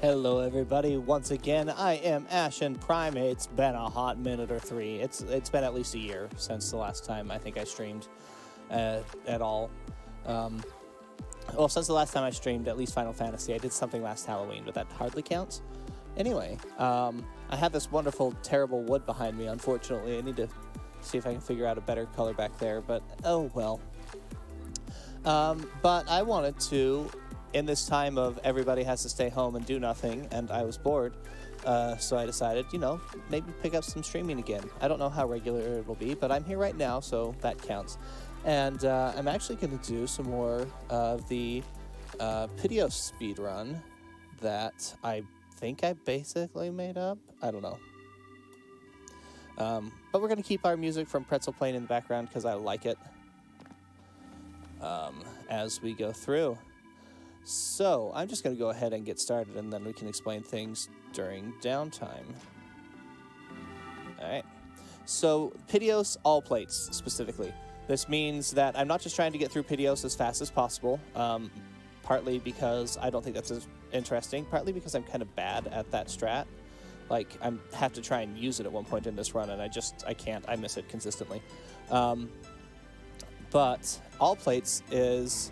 Hello everybody, once again, I am Ash and Prime. It's been a hot minute or three. It's been at least a year since the last time I think I streamed at all. Well, since the last time I streamed at least Final Fantasy. I did something last Halloween, but that hardly counts. Anyway, I have this wonderful, terrible wood behind me, unfortunately. I need to see if I can figure out a better color back there, but oh well. But I wanted to, in this time of everybody has to stay home and do nothing, and I was bored, so I decided, you know, maybe pick up some streaming again. I don't know how regular it will be, but I'm here right now, so that counts. And I'm actually going to do some more of the Pitioss speedrun that I think I basically made up. I don't know. But we're going to keep our music from Pretzel playing in the background because I like it as we go through. So, I'm just going to go ahead and get started, and then we can explain things during downtime. Alright. So, Pitioss all plates, specifically. This means that I'm not just trying to get through Pitioss as fast as possible, partly because I don't think that's as interesting, partly because I'm kind of bad at that strat. Like, I have to try and use it at one point in this run, and I can't. I miss it consistently. But all plates is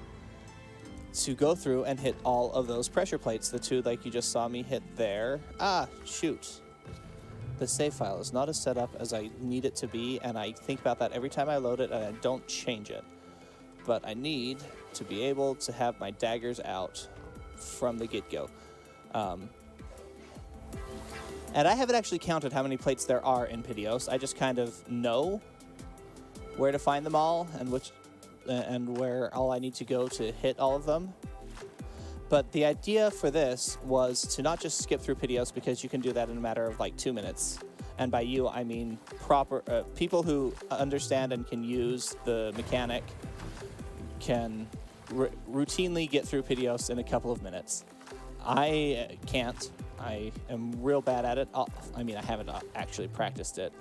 to go through and hit all of those pressure plates, the two like you just saw me hit there. Ah, shoot. The save file is not as set up as I need it to be, and I think about that every time I load it, and I don't change it. But I need to be able to have my daggers out from the get-go. And I haven't actually counted how many plates there are in Pitioss. I just kind of know where to find them all, and where all I need to go to hit all of them. But the idea for this was to not just skip through Pitioss, because you can do that in a matter of like 2 minutes. And by you, I mean people who understand and can use the mechanic can routinely get through Pitioss in a couple of minutes. I can't. I am real bad at it. I mean, I haven't actually practiced it.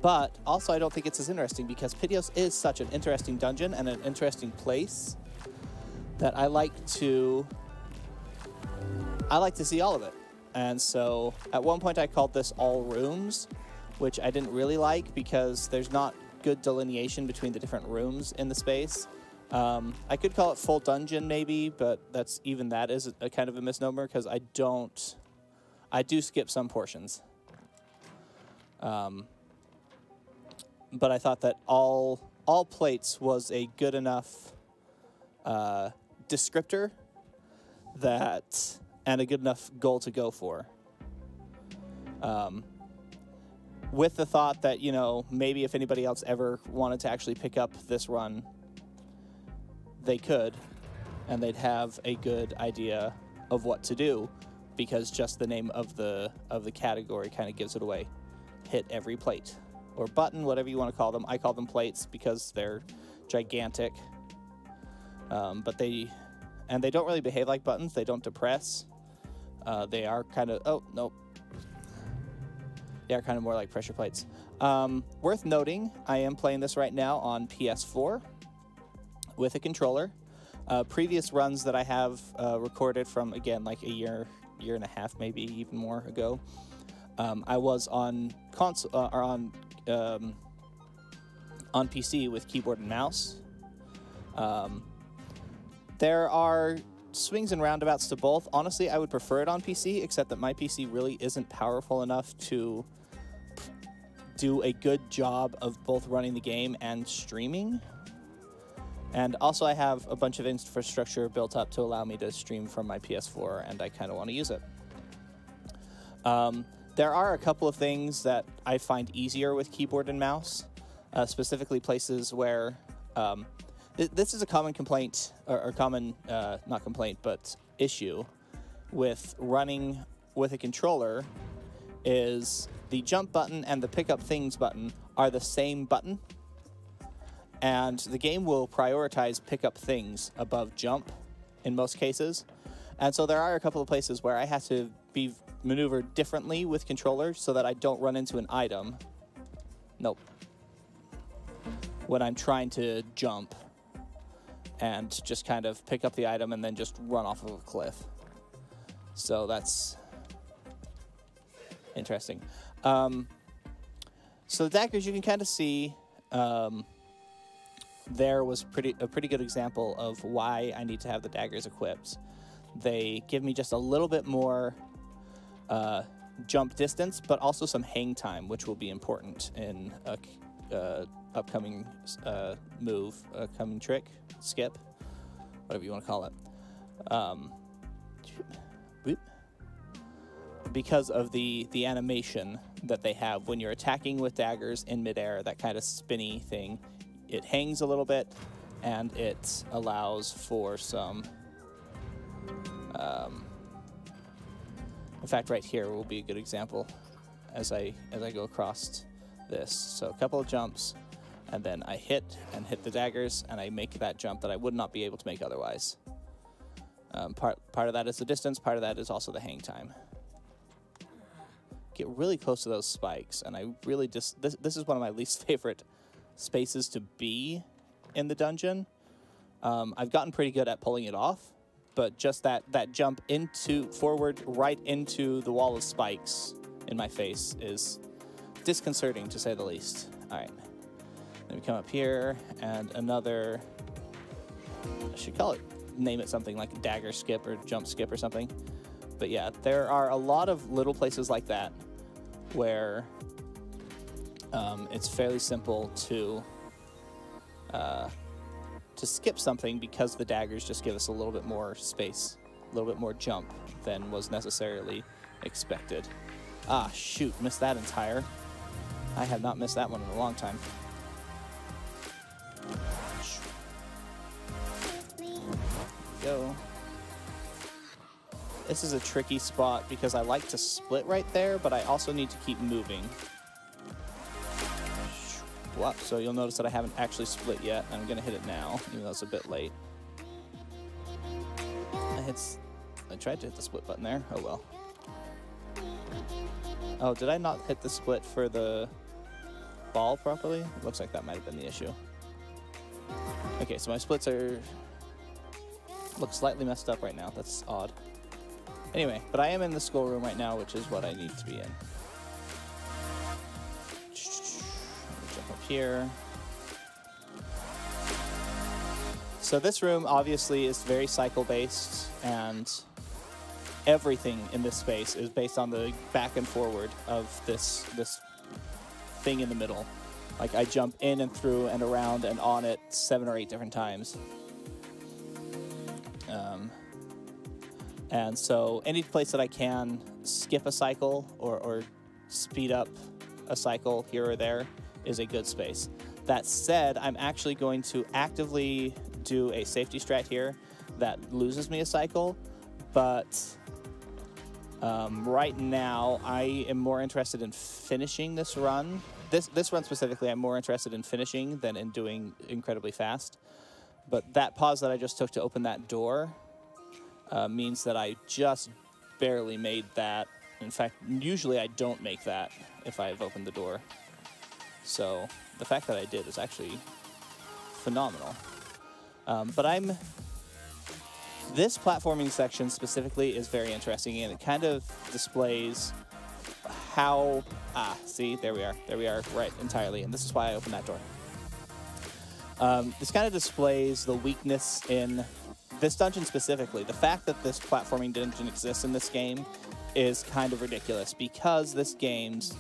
But also I don't think it's as interesting, because Pitioss is such an interesting dungeon and an interesting place that I like to see all of it. And so at one point I called this all rooms, which I didn't really like because there's not good delineation between the different rooms in the space. I could call it full dungeon maybe, but even that is a kind of a misnomer, because I do skip some portions. But I thought that all plates was a good enough descriptor and a good enough goal to go for. With the thought that, you know, maybe if anybody else ever wanted to actually pick up this run, they could, and they'd have a good idea of what to do, because just the name of the category kind of gives it away. Hit every plate. Or button, whatever you want to call them. I call them plates because they're gigantic. But they don't really behave like buttons. They don't depress. They are kind of, oh, nope. They are kind of more like pressure plates. Worth noting, I am playing this right now on PS4 with a controller. Previous runs that I have recorded from, again, like a year and a half, maybe even more ago, I was on console, or on PC with keyboard and mouse. There are swings and roundabouts to both. Honestly, I would prefer it on PC, except that my PC really isn't powerful enough to do a good job of both running the game and streaming. And also I have a bunch of infrastructure built up to allow me to stream from my PS4, and I kind of want to use it. There are a couple of things that I find easier with keyboard and mouse, specifically places where this is a common complaint, or common, not complaint, but issue with running with a controller, is the jump button and the pick up things button are the same button, and the game will prioritize pick up things above jump in most cases. And so there are a couple of places where I have to be maneuvered differently with controllers so that I don't run into an item. Nope. When I'm trying to jump. and just kind of pick up the item and then just run off of a cliff. So that's interesting. So the daggers, you can kind of see there was a pretty good example of why I need to have the daggers equipped. They give me just a little bit more jump distance, but also some hang time, which will be important in a upcoming move, upcoming trick, skip, whatever you want to call it. Because of the animation that they have when you're attacking with daggers in midair, that kind of spinny thing, it hangs a little bit, and it allows for some. In fact, right here will be a good example as I go across this. So a couple of jumps, and then I hit the daggers, and I make that jump that I would not be able to make otherwise. Part of that is the distance. Part of that is also the hang time. Get really close to those spikes, and I really just this is one of my least favorite spaces to be in the dungeon. I've gotten pretty good at pulling it off, but just that jump forward right into the wall of spikes in my face is disconcerting, to say the least. All right, then we come up here, and another, I should name it something like dagger skip or jump skip or something. But yeah, there are a lot of little places like that where it's fairly simple to skip something, because the daggers just give us a little bit more space, a little bit more jump than was necessarily expected. Ah, shoot, missed that entire. I have not missed that one in a long time. Go. This is a tricky spot because I like to split right there, but I also need to keep moving. Well, so you'll notice that I haven't actually split yet. I'm going to hit it now, even though it's a bit late. I tried to hit the split button there. Oh, well. Oh, did I not hit the split for the ball properly? It looks like that might have been the issue. Okay, so my splits look slightly messed up right now. That's odd. Anyway, but I am in the schoolroom right now, which is what I need to be in. Jump up here. So this room obviously is very cycle-based, and everything in this space is based on the back and forward of this thing in the middle. Like, I jump in and through and around and on it 7 or 8 different times. And so any place that I can skip a cycle or speed up a cycle here or there is a good space. That said, I'm actually going to actively do a safety strat here that loses me a cycle, but right now I am more interested in finishing this run. This run specifically, I'm more interested in finishing than in doing incredibly fast. But that pause that I just took to open that door means that I just barely made that. In fact, usually I don't make that if I've opened the door. So the fact that I did is actually phenomenal. But this platforming section specifically is very interesting, and it kind of displays how, see, there we are, right, entirely, and this is why I opened that door. This kind of displays the weakness in this dungeon specifically. The fact that this platforming dungeon exists in this game is kind of ridiculous, because this game's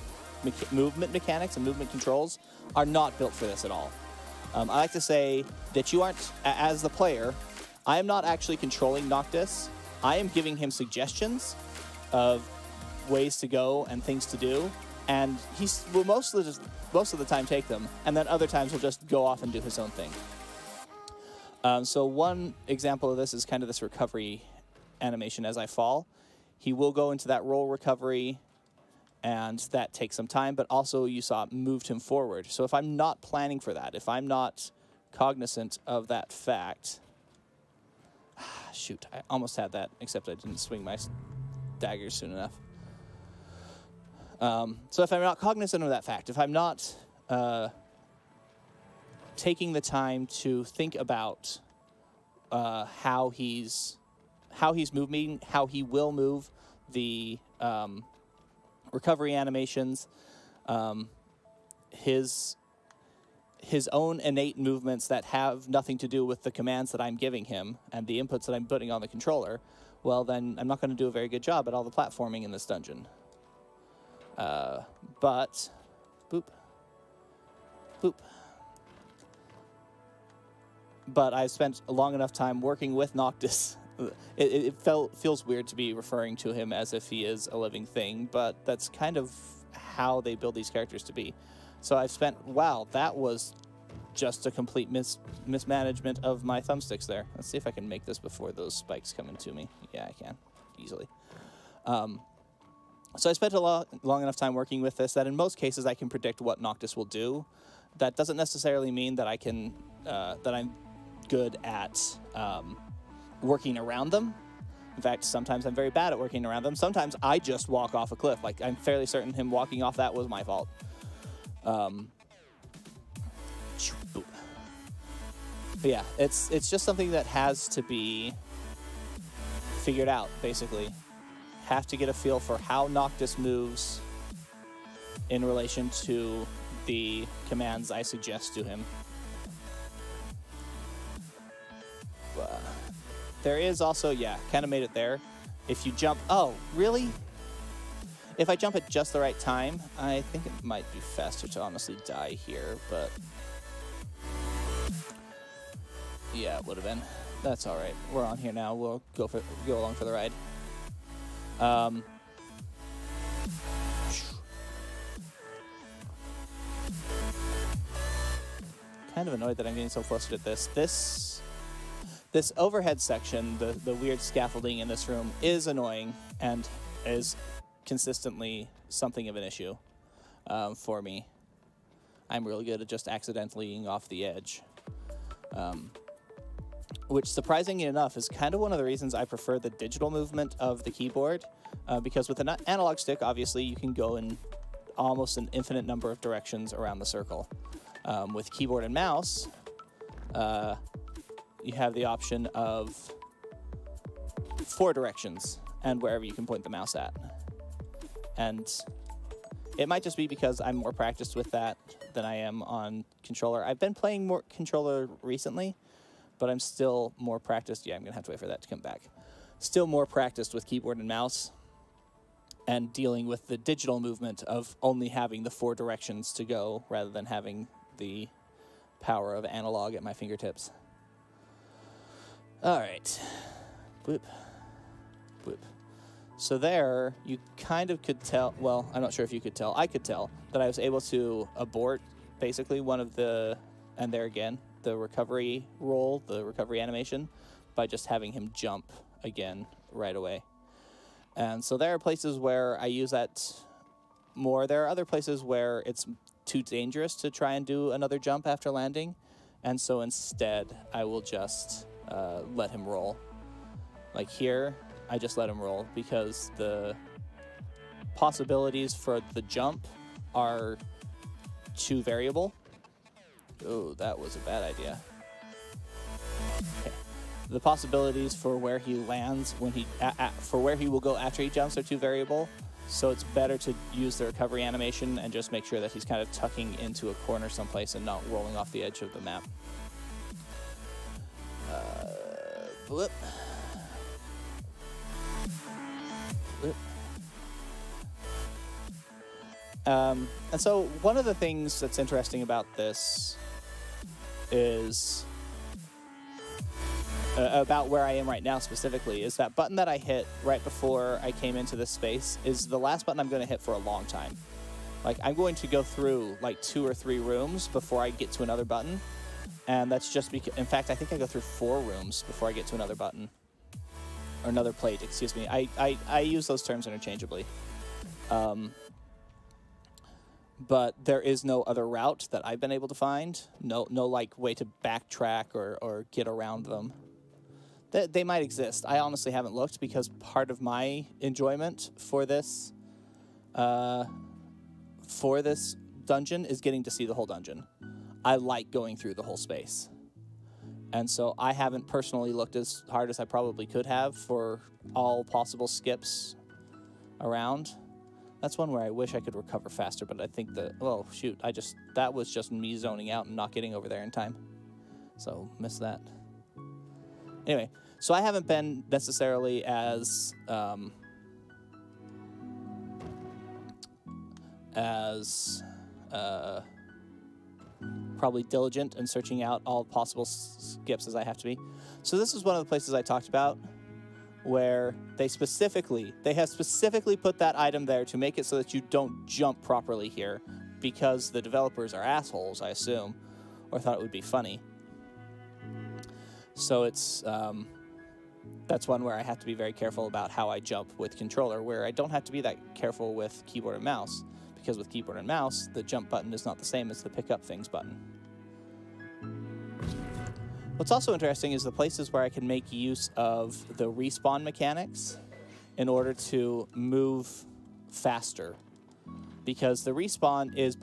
movement mechanics and movement controls are not built for this at all. I like to say that you aren't, as the player, I am not actually controlling Noctis. I am giving him suggestions of ways to go and things to do, and he will most of the time take them, and then other times he'll just go off and do his own thing. So one example of this is kind of this recovery animation as I fall. He will go into that roll recovery, and that takes some time, but also you saw it moved him forward. So if I'm not planning for that, if I'm not cognizant of that fact, shoot, I almost had that, except I didn't swing my daggers soon enough. So if I'm not cognizant of that fact, if I'm not taking the time to think about how he's moving, how he will move, the recovery animations, his own innate movements that have nothing to do with the commands that I'm giving him and the inputs that I'm putting on the controller, well, then I'm not going to do a very good job at all the platforming in this dungeon. But, boop, boop. But I've spent a long enough time working with Noctis. It feels weird to be referring to him as if he is a living thing, but that's kind of how they build these characters to be. So I've spent, wow, that was just a complete mismanagement of my thumbsticks there. Let's see if I can make this before those spikes come into me. Yeah, I can, easily. So I spent a long enough time working with this that in most cases I can predict what Noctis will do. That doesn't necessarily mean that I can, that I'm good at working around them. In fact, sometimes I'm very bad at working around them. Sometimes I just walk off a cliff. Like, I'm fairly certain him walking off that was my fault. But yeah, it's just something that has to be figured out, basically. Have to get a feel for how Noctis moves in relation to the commands I suggest to him. There is also, yeah, kind of made it there. If you jump, oh, really? If I jump at just the right time, I think it might be faster to honestly die here, but yeah, it would have been. That's all right. We're on here now. We'll go along for the ride. Kind of annoyed that I'm getting so flustered at this. This overhead section, the weird scaffolding in this room, is annoying and is consistently something of an issue for me. I'm really good at just accidentally off the edge. Which, surprisingly enough, is kind of one of the reasons I prefer the digital movement of the keyboard, because with an analog stick, obviously, you can go in almost an infinite number of directions around the circle. With keyboard and mouse, you have the option of 4 directions and wherever you can point the mouse at. And it might just be because I'm more practiced with that than I am on controller. I've been playing more controller recently, but I'm still more practiced. Yeah, I'm going to have to wait for that to come back. Still more practiced with keyboard and mouse and dealing with the digital movement of only having the 4 directions to go rather than having the power of analog at my fingertips. All right. Boop. Boop. So there, you kind of could tell, well, I'm not sure if you could tell, I could tell that I was able to abort basically one of the, and there again, the recovery roll, the recovery animation, by just having him jump again right away. And so there are places where I use that more. There are other places where it's too dangerous to try and do another jump after landing, and so instead I will just let him roll. Like here, I just let him roll because the possibilities for the jump are too variable. Oh, that was a bad idea. Okay. The possibilities for where he lands when he for where he will go after he jumps are too variable, so it's better to use the recovery animation and just make sure that he's kind of tucking into a corner someplace and not rolling off the edge of the map. Blip. Blip. And so one of the things that's interesting about this is about where I am right now specifically is that button that I hit right before I came into this space is the last button I'm going to hit for a long time. Like, I'm going to go through like 2 or 3 rooms before I get to another button, and that's just because, in fact, I think I go through 4 rooms before I get to another button, or another plate, excuse me. I use those terms interchangeably. But there is no other route that I've been able to find. No like way to backtrack or get around them. They might exist. I honestly haven't looked because part of my enjoyment for this dungeon is getting to see the whole dungeon. I like going through the whole space. And so I haven't personally looked as hard as I probably could have for all possible skips around. That's one where I wish I could recover faster, but I think that, oh, shoot, that was just me zoning out and not getting over there in time. So, missed that. Anyway, so I haven't been necessarily as probably diligent in searching out all possible skips as I have to be. So this is one of the places I talked about where they have specifically put that item there to make it so that you don't jump properly here, because the developers are assholes, I assume, or thought it would be funny. So it's that's one where I have to be very careful about how I jump with controller, where I don't have to be that careful with keyboard and mouse, because with keyboard and mouse, the jump button is not the same as the pick up things button. What's also interesting is the places where I can make use of the respawn mechanics in order to move faster, because the respawn is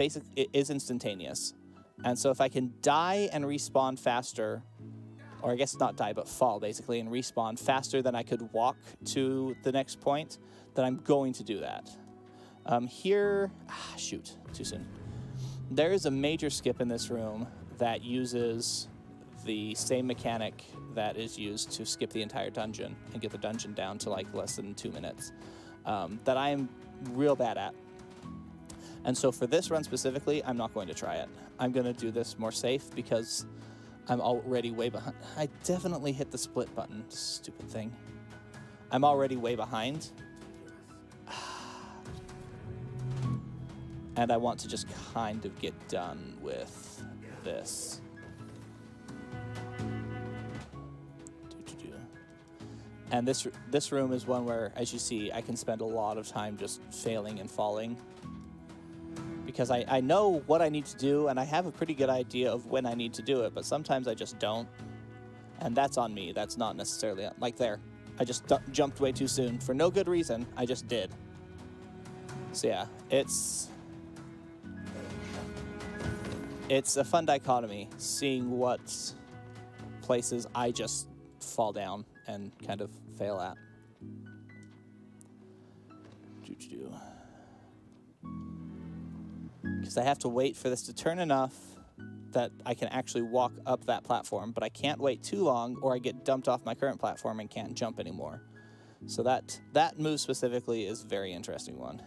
instantaneous. And so if I can die and respawn faster, or I guess not die, but fall basically and respawn faster than I could walk to the next point, then I'm going to do that. Shoot, too soon. There is a major skip in this room that uses the same mechanic that is used to skip the entire dungeon and get the dungeon down to like less than 2 minutes, that I am real bad at. And so for this run specifically, I'm not going to try it. I'm going to do this more safe because I'm already way behind. I definitely hit the split button, stupid thing. I'm already way behind. And I want to just kind of get done with this. And this room is one where, as you see, I can spend a lot of time just failing and falling. Because I know what I need to do, and I have a pretty good idea of when I need to do it, but sometimes I just don't. And that's on me. That's not necessarily... Like there. I just jumped way too soon. For no good reason. I just did. So yeah, it's a fun dichotomy, seeing what places I just fall down and kind of fail at. Because I have to wait for this to turn enough that I can actually walk up that platform, but I can't wait too long or I get dumped off my current platform and can't jump anymore. So that move specifically is a very interesting one.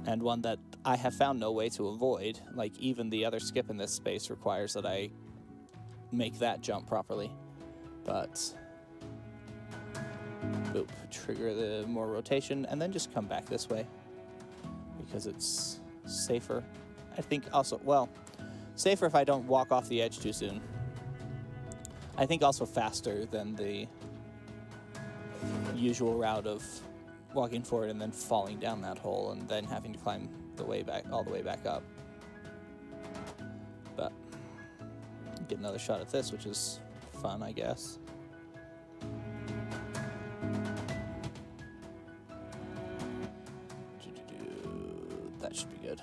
And one that I have found no way to avoid. Like, even the other skip in this space requires that I make that jump properly. But, boop, trigger the more rotation, and then just come back this way. Because it's safer. I think also, well, safer if I don't walk off the edge too soon. I think also faster than the usual route of walking forward and then falling down that hole and then having to climb the way back, all the way back up. But get another shot at this, which is fun, I guess. That should be good.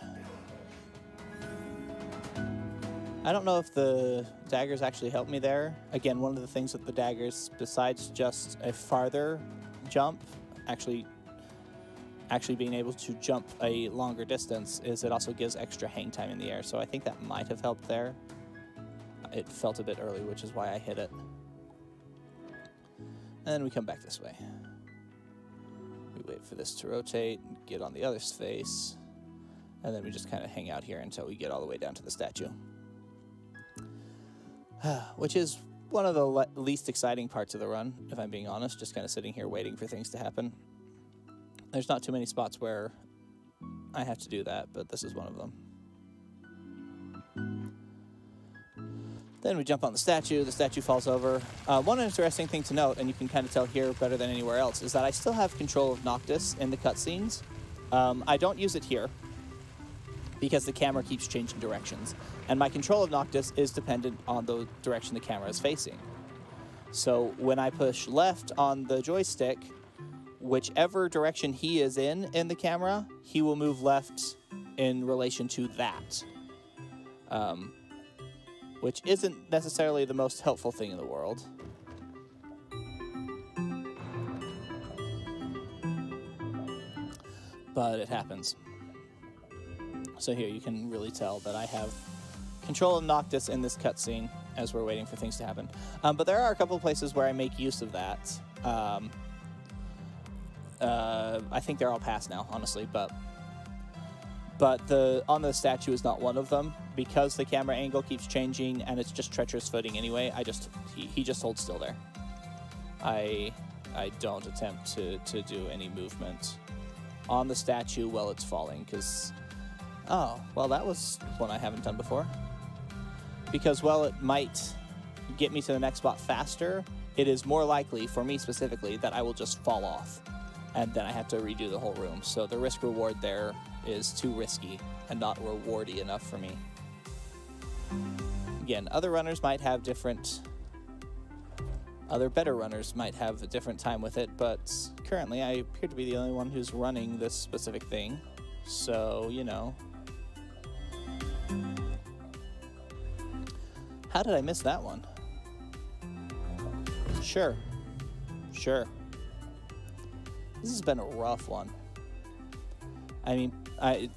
I don't know if the daggers actually helped me there. Again, one of the things with the daggers, besides just a farther jump, actually being able to jump a longer distance, is it also gives extra hang time in the air. So I think that might have helped there. It felt a bit early, which is why I hit it. And then we come back this way. We wait for this to rotate, get on the other face, and then we just kind of hang out here until we get all the way down to the statue. Which is one of the least exciting parts of the run, if I'm being honest, just kind of sitting here waiting for things to happen. There's not too many spots where I have to do that, but this is one of them. Then we jump on the statue falls over. One interesting thing to note, and you can kind of tell here better than anywhere else, is that I still have control of Noctis in the cutscenes. I don't use it here, because the camera keeps changing directions. And my control of Noctis is dependent on the direction the camera is facing. So when I push left on the joystick, whichever direction he is in the camera, he will move left in relation to that. which isn't necessarily the most helpful thing in the world. But it happens. So here you can really tell that I have control of Noctis in this cutscene as we're waiting for things to happen. But there are a couple of places where I make use of that. I think they're all past now, honestly, but on the statue is not one of them, because the camera angle keeps changing and it's just treacherous footing anyway. He just holds still there. I don't attempt to do any movement on the statue while it's falling, because, oh, well, that was one I haven't done before. Because while it might get me to the next spot faster, it is more likely, for me specifically, that I will just fall off, and then I have to redo the whole room. So the risk-reward there is too risky and not rewardy enough for me. Again, other runners might have different... Other better runners might have a different time with it, but currently I appear to be the only one who's running this specific thing. So, you know. How did I miss that one? Sure. Sure. This has been a rough one. I mean,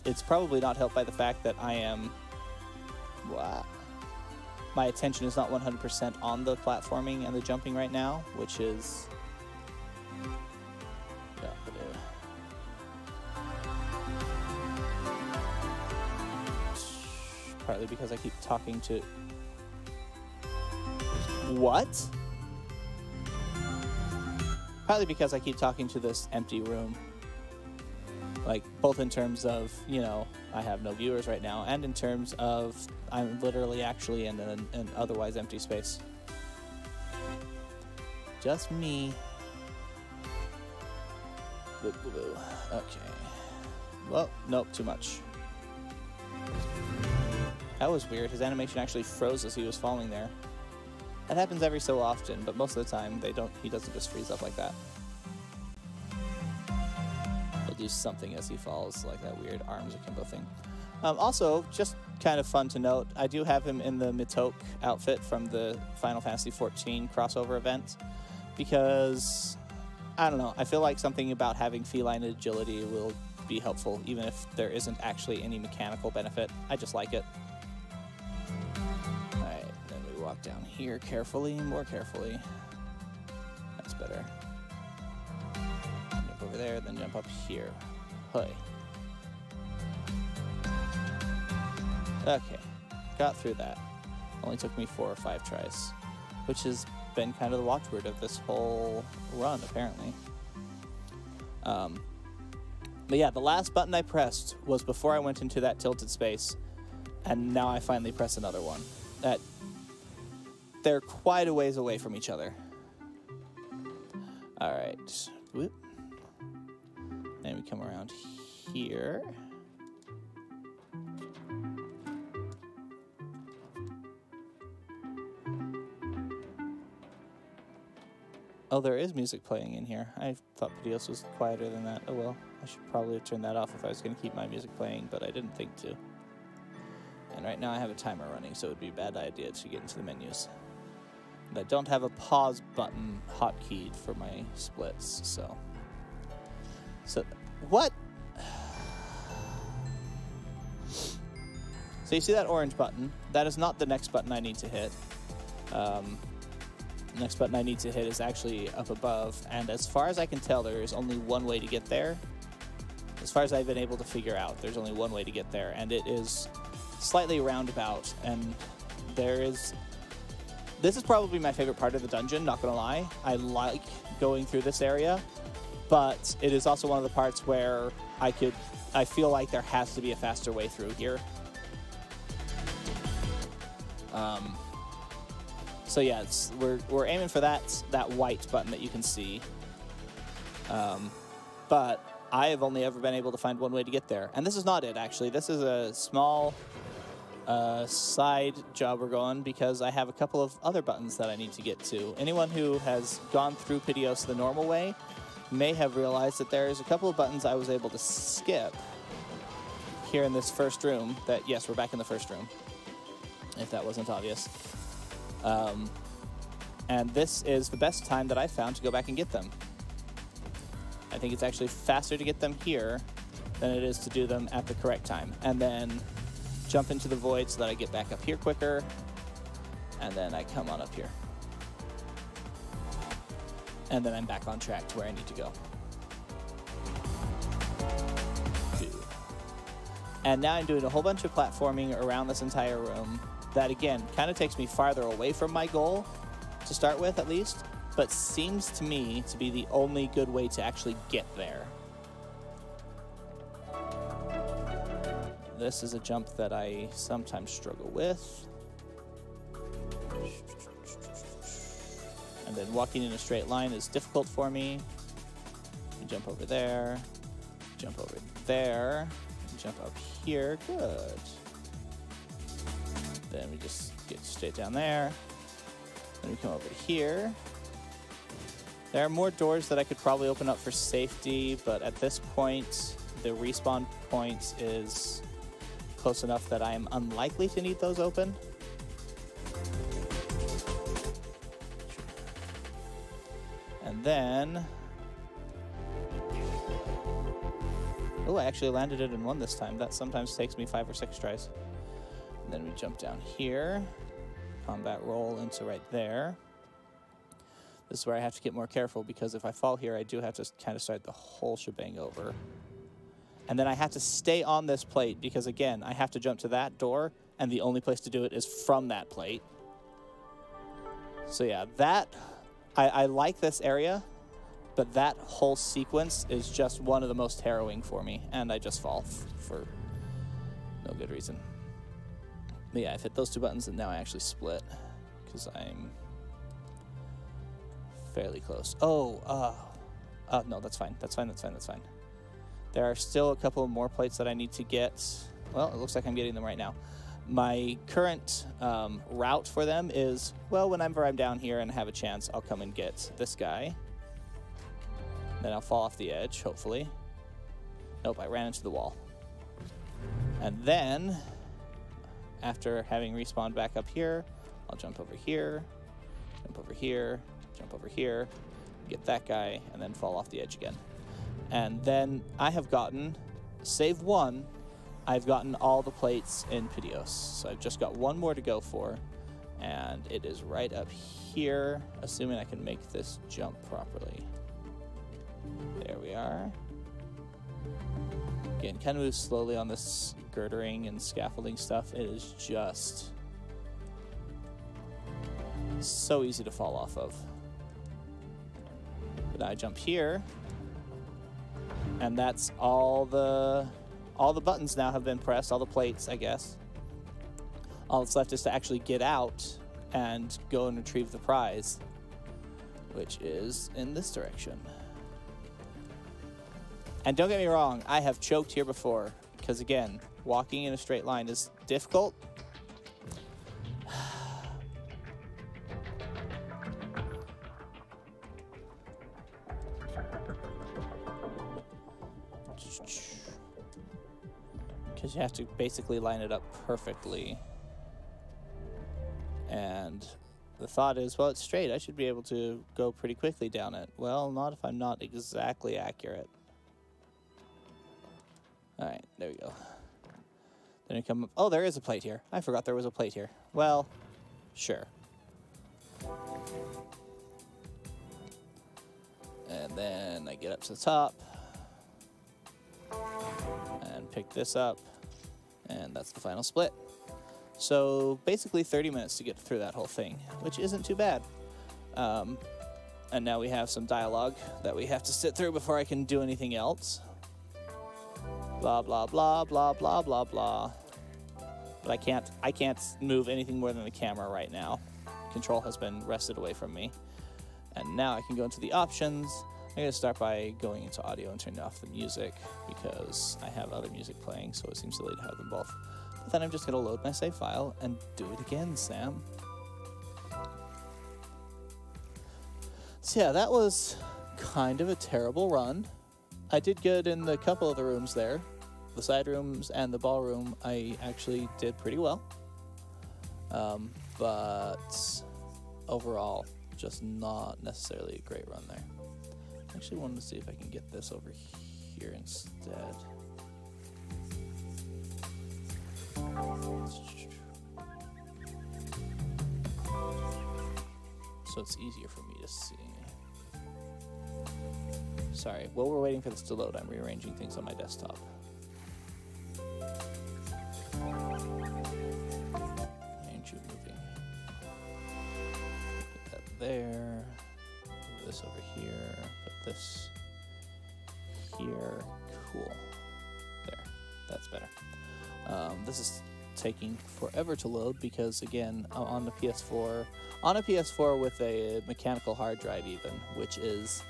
it's probably not helped by the fact that I am... Wow. My attention is not 100% on the platforming and the jumping right now, which is... Yeah, partly because I keep talking to... What? Partly because I keep talking to this empty room. Like, both in terms of, you know, I have no viewers right now, and in terms of I'm literally actually in an otherwise empty space. Just me. Okay. Well, nope, too much. That was weird. His animation actually froze as he was falling there. That happens every so often, but most of the time he doesn't just freeze up like that. He'll do something as he falls, like that weird arms akimbo thing. Also, just kind of fun to note, I do have him in the Mitoke outfit from the Final Fantasy XIV crossover event, because, I don't know, I feel like something about having feline agility will be helpful, even if there isn't actually any mechanical benefit. I just like it. Alright, then we walk down here carefully, more carefully. That's better. Jump over there, then jump up here. Hey. Okay, got through that. Only took me 4 or 5 tries, which has been kind of the watchword of this whole run, apparently. But yeah, the last button I pressed was before I went into that tilted space, and now I finally press another one. They're quite a ways away from each other. All right, whoop. Then we come around here. Oh, there is music playing in here. I thought Pitioss was quieter than that. Oh well, I should probably have turned that off if I was going to keep my music playing, but I didn't think to. And right now I have a timer running, so it would be a bad idea to get into the menus. And I don't have a pause button hotkeyed for my splits, so... what? So you see that orange button? That is not the next button I need to hit. The next button I need to hit is actually up above, and as far as I can tell, there is only one way to get there. As far as I've been able to figure out, there's only one way to get there, and it is slightly roundabout, and there is... This is probably my favorite part of the dungeon, not gonna lie. I like going through this area, but it is also one of the parts where I feel like there has to be a faster way through here. So yeah, we're aiming for that white button that you can see. But I have only ever been able to find one way to get there. And this is not it, actually. This is a small side job we're going, because I have a couple of other buttons that I need to get to. Anyone who has gone through Pitioss the normal way may have realized that there's a couple of buttons I was able to skip here in this first room. That, yes, we're back in the first room. if that wasn't obvious. And this is the best time that I've found to go back and get them. I think it's actually faster to get them here than it is to do them at the correct time. And then jump into the void so that I get back up here quicker, and then I come on up here. And then I'm back on track to where I need to go. And now I'm doing a whole bunch of platforming around this entire room that, again, kind of takes me farther away from my goal to start with, at least, but seems to me to be the only good way to actually get there. This is a jump that I sometimes struggle with. And then walking in a straight line is difficult for me. You jump over there, jump over there, jump up here, good. Then we just get straight down there. Then we come over here. There are more doors that I could probably open up for safety, but at this point, the respawn point is close enough that I am unlikely to need those open. And then... oh, I actually landed it in one this time. That sometimes takes me 5 or 6 tries. And then we jump down here. Combat roll into right there. This is where I have to get more careful, because if I fall here, I do have to kind of start the whole shebang over. And then I have to stay on this plate, because again, I have to jump to that door, and the only place to do it is from that plate. So yeah, that... I like this area, but that whole sequence is just one of the most harrowing for me, and I just fall for no good reason. But yeah, I've hit those 2 buttons, and now I actually split, because I'm fairly close. Oh, no, that's fine. That's fine, that's fine, that's fine. There are still a couple of more plates that I need to get. Well, it looks like I'm getting them right now. My current route for them is, well, whenever I'm down here and have a chance, I'll come and get this guy. Then I'll fall off the edge, hopefully. Nope, I ran into the wall. And then, after having respawned back up here, I'll jump over here, jump over here, jump over here, get that guy, and then fall off the edge again. And then I have gotten, save one, I've gotten all the plates in Pitioss. So I've just got one more to go for, and it is right up here, assuming I can make this jump properly. There we are. Again, kind of move slowly on this girdering and scaffolding stuff. It is just so easy to fall off of. But I jump here, and that's all the buttons now have been pressed, all the plates, I guess. All that's left is to actually get out and go and retrieve the prize, which is in this direction. And don't get me wrong, I have choked here before, because again, walking in a straight line is difficult. Because you have to basically line it up perfectly. And the thought is, well, it's straight. I should be able to go pretty quickly down it. Well, not if I'm not exactly accurate. All right, there we go. Then you come up. Oh, there is a plate here. I forgot there was a plate here. Well, sure. And then I get up to the top and pick this up, and that's the final split. So basically 30 minutes to get through that whole thing, which isn't too bad. And now we have some dialogue that we have to sit through before I can do anything else. Blah, blah, blah, blah, blah, blah, blah. But I can't move anything more than the camera right now. Control has been wrested away from me. And now I can go into the options. I'm going to start by going into audio and turning off the music, because I have other music playing, so it seems silly to have them both. But then I'm just going to load my save file and do it again, Sam. So yeah, that was kind of a terrible run. I did good in the couple of the rooms there. The side rooms and the ballroom, I actually did pretty well. But overall, just not necessarily a great run there. I actually wanted to see if I can get this over here instead. So it's easier for me to see. Sorry, while we're waiting for this to load, I'm rearranging things on my desktop. Ain't you moving? Put that there. Move this over here. Put this here. Cool. There. That's better. This is taking forever to load because, again, on the PS4, with a mechanical hard drive even, which is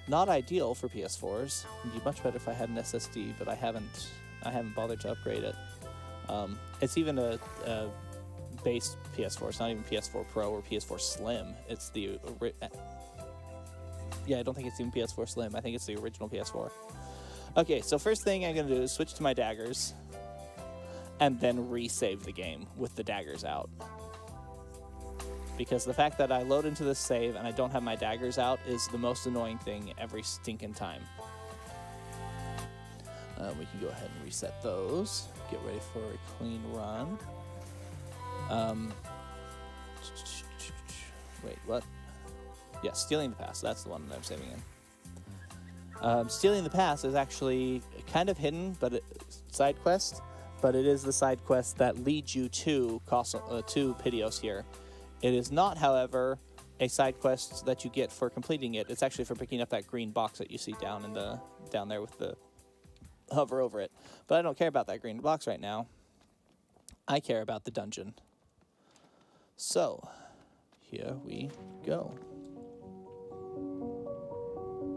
not ideal for PS4s. It'd be much better if I had an SSD, but I haven't bothered to upgrade it. It's even a base PS4. It's not even PS4 Pro or PS4 Slim. It's the yeah, I don't think it's even PS4 Slim. I think it's the original PS4. Okay, so first thing I'm gonna do is switch to my daggers, and then resave the game with the daggers out. Because the fact that I load into this save and I don't have my daggers out is the most annoying thing every stinking time. We can go ahead and reset those. Get ready for a clean run. Wait, what? Yeah, Stealing the Past. That's the one that I'm saving in. Stealing the Past is actually kind of hidden, but side quest. But it is the side quest that leads you to Pitioss here. It is not, however, a side quest that you get for completing it. It's actually for picking up that green box that you see down there with the hover over it. But I don't care about that green box right now. I care about the dungeon. So, here we go.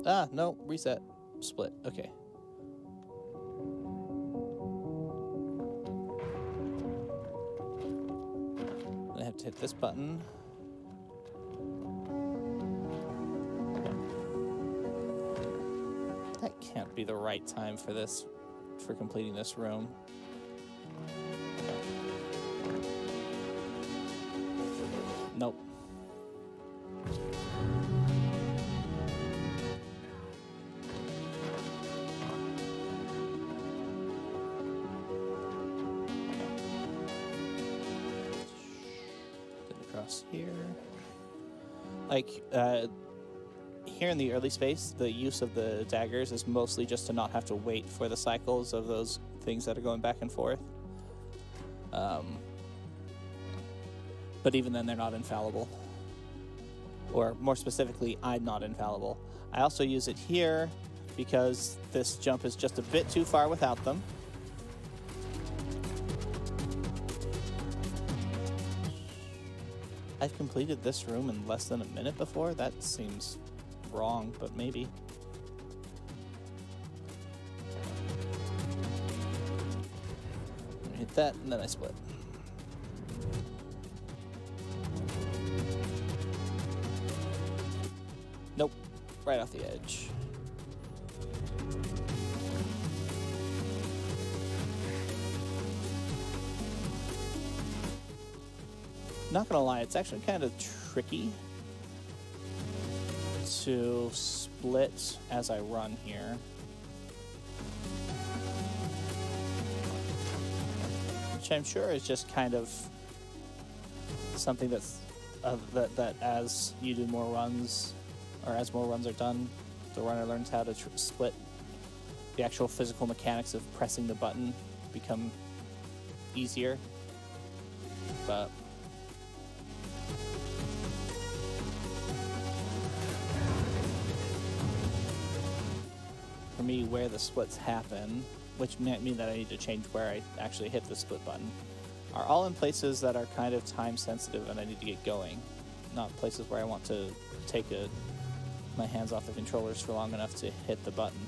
Ah, no, reset. Split. Okay. I have to hit this button. That can't be the right time for this, for completing this room. Nope. Here, like here in the early space, the use of the daggers is mostly just to not have to wait for the cycles of those things that are going back and forth. But even then, they're not infallible. Or more specifically, I'm not infallible. I also use it here because this jump is just a bit too far without them. I've completed this room in less than a minute before? That seems wrong, but maybe. Hit that, and then I split. Nope. Right off the edge. Not gonna lie, it's actually kind of tricky to split as I run here. Which I'm sure is just kind of something that's that as you do more runs, or as more runs are done, the runner learns how to split. The actual physical mechanics of pressing the button become easier. But for me, where the splits happen, which might mean that I need to change where I actually hit the split button, are all in places that are kind of time sensitive and I need to get going, not places where I want to take my hands off the controllers for long enough to hit the button.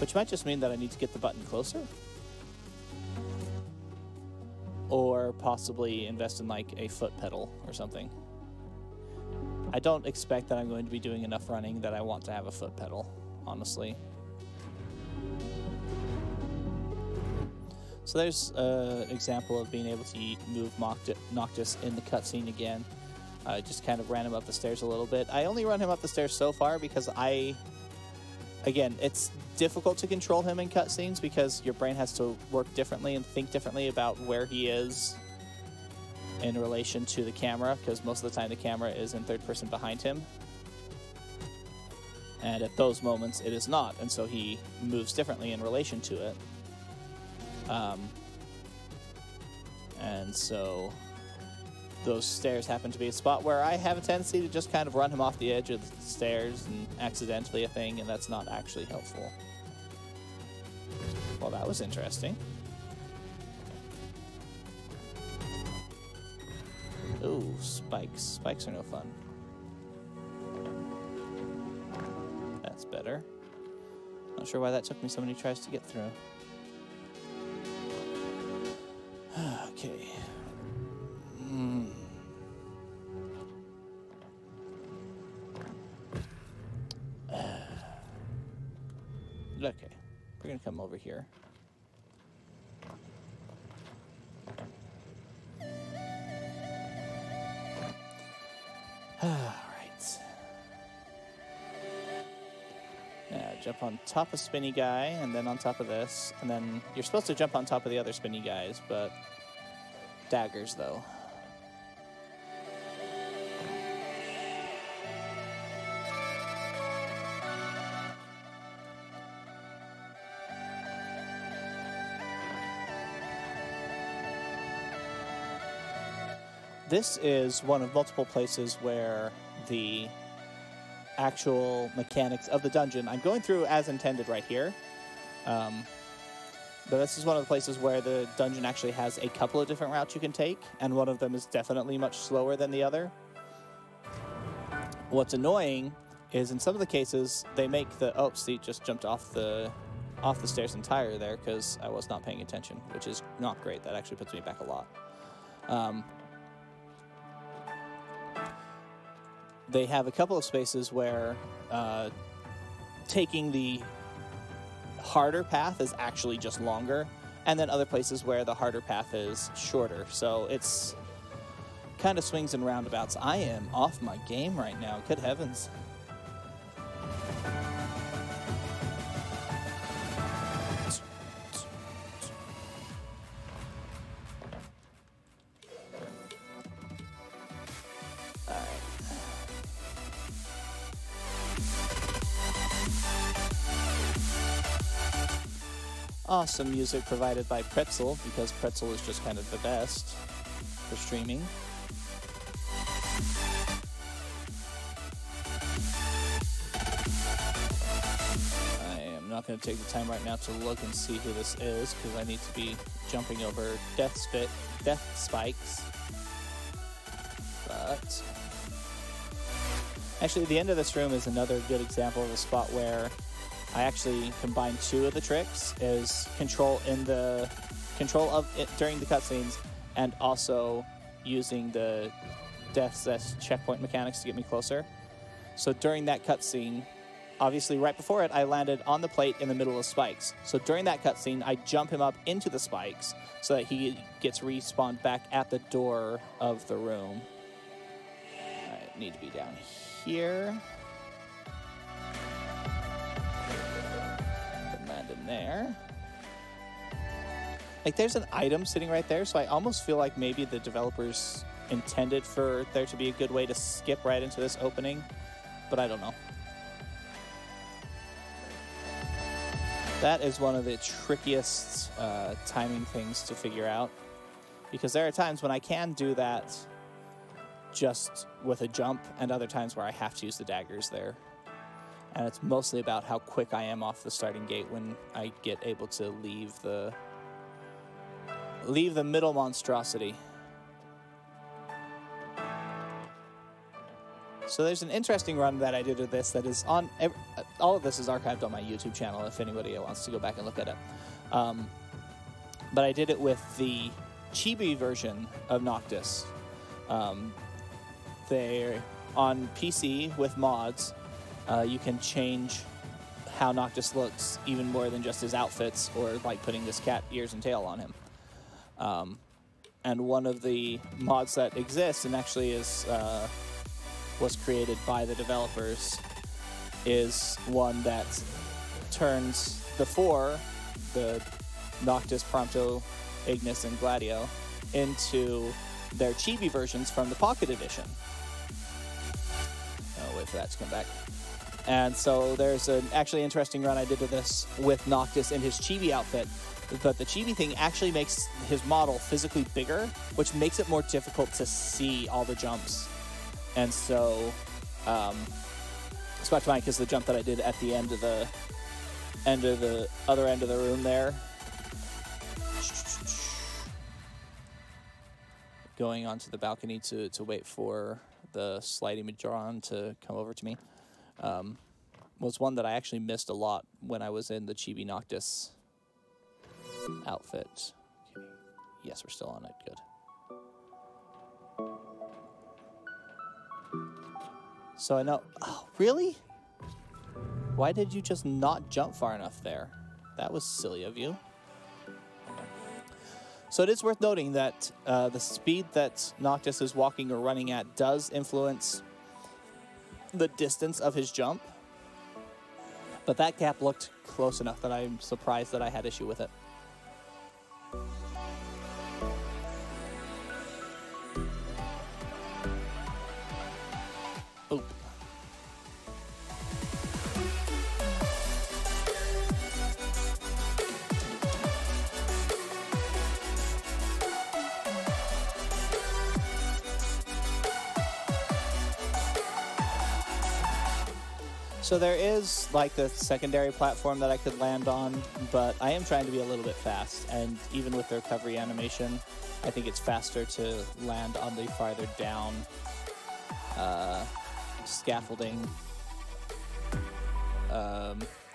Which might just mean that I need to get the button closer, or possibly invest in like a foot pedal or something. I don't expect that I'm going to be doing enough running that I want to have a foot pedal, honestly. So there's an example of being able to move Noctis in the cutscene again. I just kind of ran him up the stairs a little bit. I only run him up the stairs so far because again, it's difficult to control him in cutscenes because your brain has to work differently and think differently about where he is in relation to the camera, because most of the time the camera is in third person behind him. And at those moments it is not, and so he moves differently in relation to it. And so those stairs happen to be a spot where I have a tendency to just kind of run him off the edge of the stairs and accidentally a thing, and that's not actually helpful. Well, that was interesting. Ooh, spikes. Spikes are no fun. That's better. Not sure why that took me so many tries to get through. Okay. Okay, we're gonna come over here. Alright. Now jump on top of Spinny Guy, and then on top of this, and then you're supposed to jump on top of the other Spinny Guys, but daggers though. This is one of multiple places where the actual mechanics of the dungeon, I'm going through as intended right here, but this is one of the places where the dungeon actually has a couple of different routes you can take, and one of them is definitely much slower than the other. What's annoying is in some of the cases they make the, oh, see, just jumped off the stairs entirely there because I was not paying attention, which is not great. That actually puts me back a lot. They have a couple of spaces where taking the harder path is actually just longer, and then other places where the harder path is shorter. So it's kind of swings and roundabouts. I am off my game right now. Good heavens. Awesome music provided by Pretzel, because Pretzel is just kind of the best for streaming. I am not going to take the time right now to look and see who this is, because I need to be jumping over death spikes. But actually, the end of this room is another good example of a spot where I actually combined two of the tricks, is control of it during the cutscenes, and also using the death checkpoint mechanics to get me closer. So during that cutscene, obviously right before it, I landed on the plate in the middle of spikes. So during that cutscene, I jump him up into the spikes so that he gets respawned back at the door of the room. I need to be down here. In there. Like, there's an item sitting right there, so I almost feel like maybe the developers intended for there to be a good way to skip right into this opening, but I don't know. That is one of the trickiest timing things to figure out, because there are times when I can do that just with a jump, and other times where I have to use the daggers there. And it's mostly about how quick I am off the starting gate when I get able to leave the middle monstrosity. So there's an interesting run that I did of this that is on... all of this is archived on my YouTube channel if anybody wants to go back and look at it. But I did it with the chibi version of Noctis. They're on PC with mods. You can change how Noctis looks, even more than just his outfits or like putting this cat ears and tail on him. And one of the mods that exists and actually is was created by the developers is one that turns the four, the Noctis, Prompto, Ignis, and Gladio, into their chibi versions from the Pocket Edition. I'll wait for that to come back. And so there's an actually interesting run I did to this with Noctis in his chibi outfit, but the chibi thing actually makes his model physically bigger, which makes it more difficult to see all the jumps. And so it's about fine because the jump that I did at the end of the other end of the room there, going onto the balcony to wait for the sliding Madron to come over to me, was one that I actually missed a lot when I was in the Chibi Noctis outfit. Okay. Yes, we're still on it. Good. So I know... Oh, really? Why did you just not jump far enough there? That was silly of you. So it is worth noting that the speed that Noctis is walking or running at does influence the distance of his jump. But that gap looked close enough that I'm surprised that I had issue with it. Oop. So there is like the secondary platform that I could land on, but I am trying to be a little bit fast, and even with the recovery animation, I think it's faster to land on the farther down scaffolding.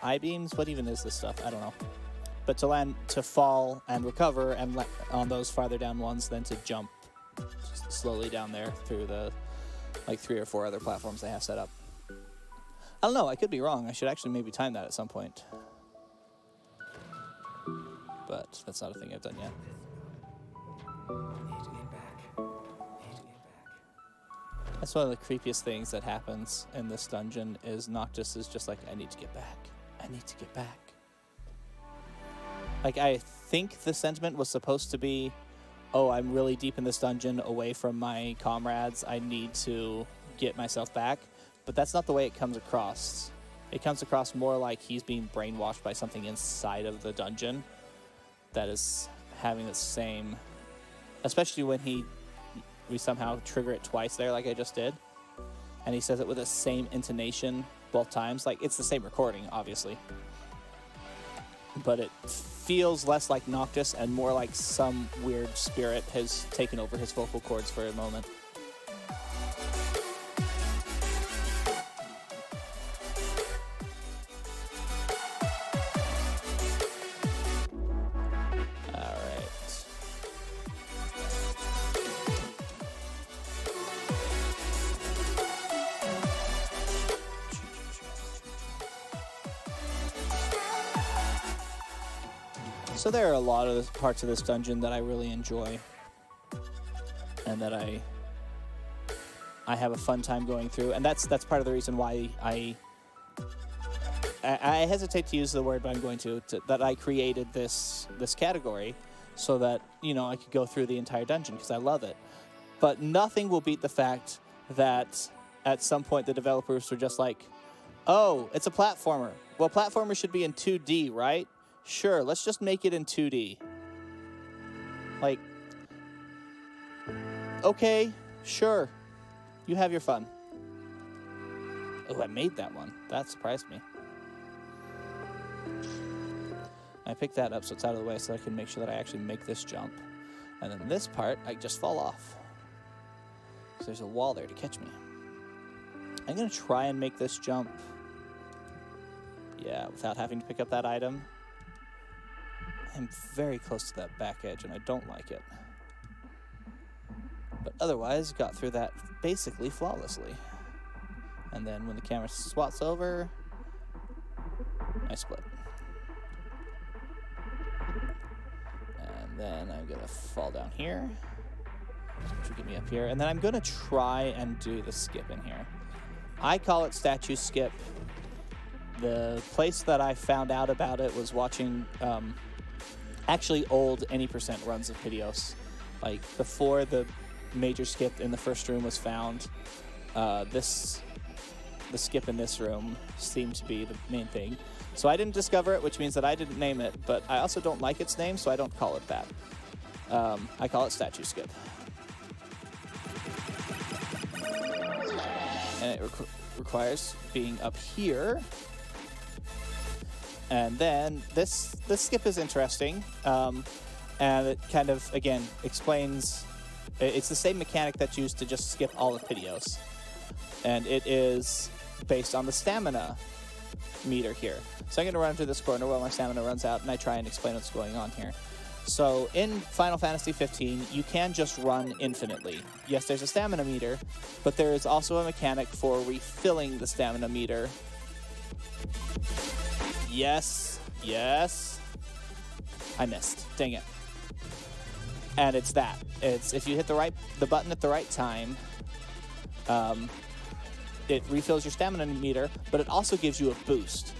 I-beams? What even is this stuff? I don't know. But to land, to fall and recover and on those farther down ones, then to jump slowly down there through the like 3 or 4 other platforms they have set up. I don't know, I could be wrong. I should actually maybe time that at some point. But that's not a thing I've done yet. That's one of the creepiest things that happens in this dungeon is Noctis is just like, I need to get back. I need to get back. Like, I think the sentiment was supposed to be, oh, I'm really deep in this dungeon away from my comrades. I need to get myself back. But that's not the way it comes across. It comes across more like he's being brainwashed by something inside of the dungeon that is having the same, especially when we somehow trigger it twice there like I just did. And he says it with the same intonation both times. Like, it's the same recording, obviously. But it feels less like Noctis and more like some weird spirit has taken over his vocal cords for a moment. So there are a lot of parts of this dungeon that I really enjoy and that I have a fun time going through, and that's part of the reason why I hesitate to use the word, but I'm going to that I created this category so that, you know, I could go through the entire dungeon because I love it. But nothing will beat the fact that at some point the developers were just like, oh, it's a platformer. Well, platformers should be in 2D, right? Sure, let's just make it in 2D. Like, okay, sure. You have your fun. Oh, I made that one. That surprised me. I picked that up so it's out of the way so I can make sure that I actually make this jump. And then this part, I just fall off. So there's a wall there to catch me. I'm going to try and make this jump. Yeah, without having to pick up that item. I'm very close to that back edge, and I don't like it. But otherwise, got through that basically flawlessly. And then when the camera swats over, my split. And then I'm going to fall down here, which will get me up here. And then I'm going to try and do the skip in here. I call it statue skip. The place that I found out about it was watching actually old any percent runs of Pitioss. Like before the major skip in the first room was found, the skip in this room seemed to be the main thing. So I didn't discover it, which means that I didn't name it, but I also don't like its name, so I don't call it that. I call it statue skip. And it requires being up here. And then this skip is interesting, and it kind of, again, explains... It's the same mechanic that's used to just skip all of Pitioss. And it is based on the stamina meter here. So I'm going to run to this corner while my stamina runs out, and I try and explain what's going on here. So in Final Fantasy 15, you can just run infinitely. Yes, there's a stamina meter, but there is also a mechanic for refilling the stamina meter. Yes, yes. I missed. Dang it. And it's that. It's if you hit the button at the right time, it refills your stamina meter, but it also gives you a boost.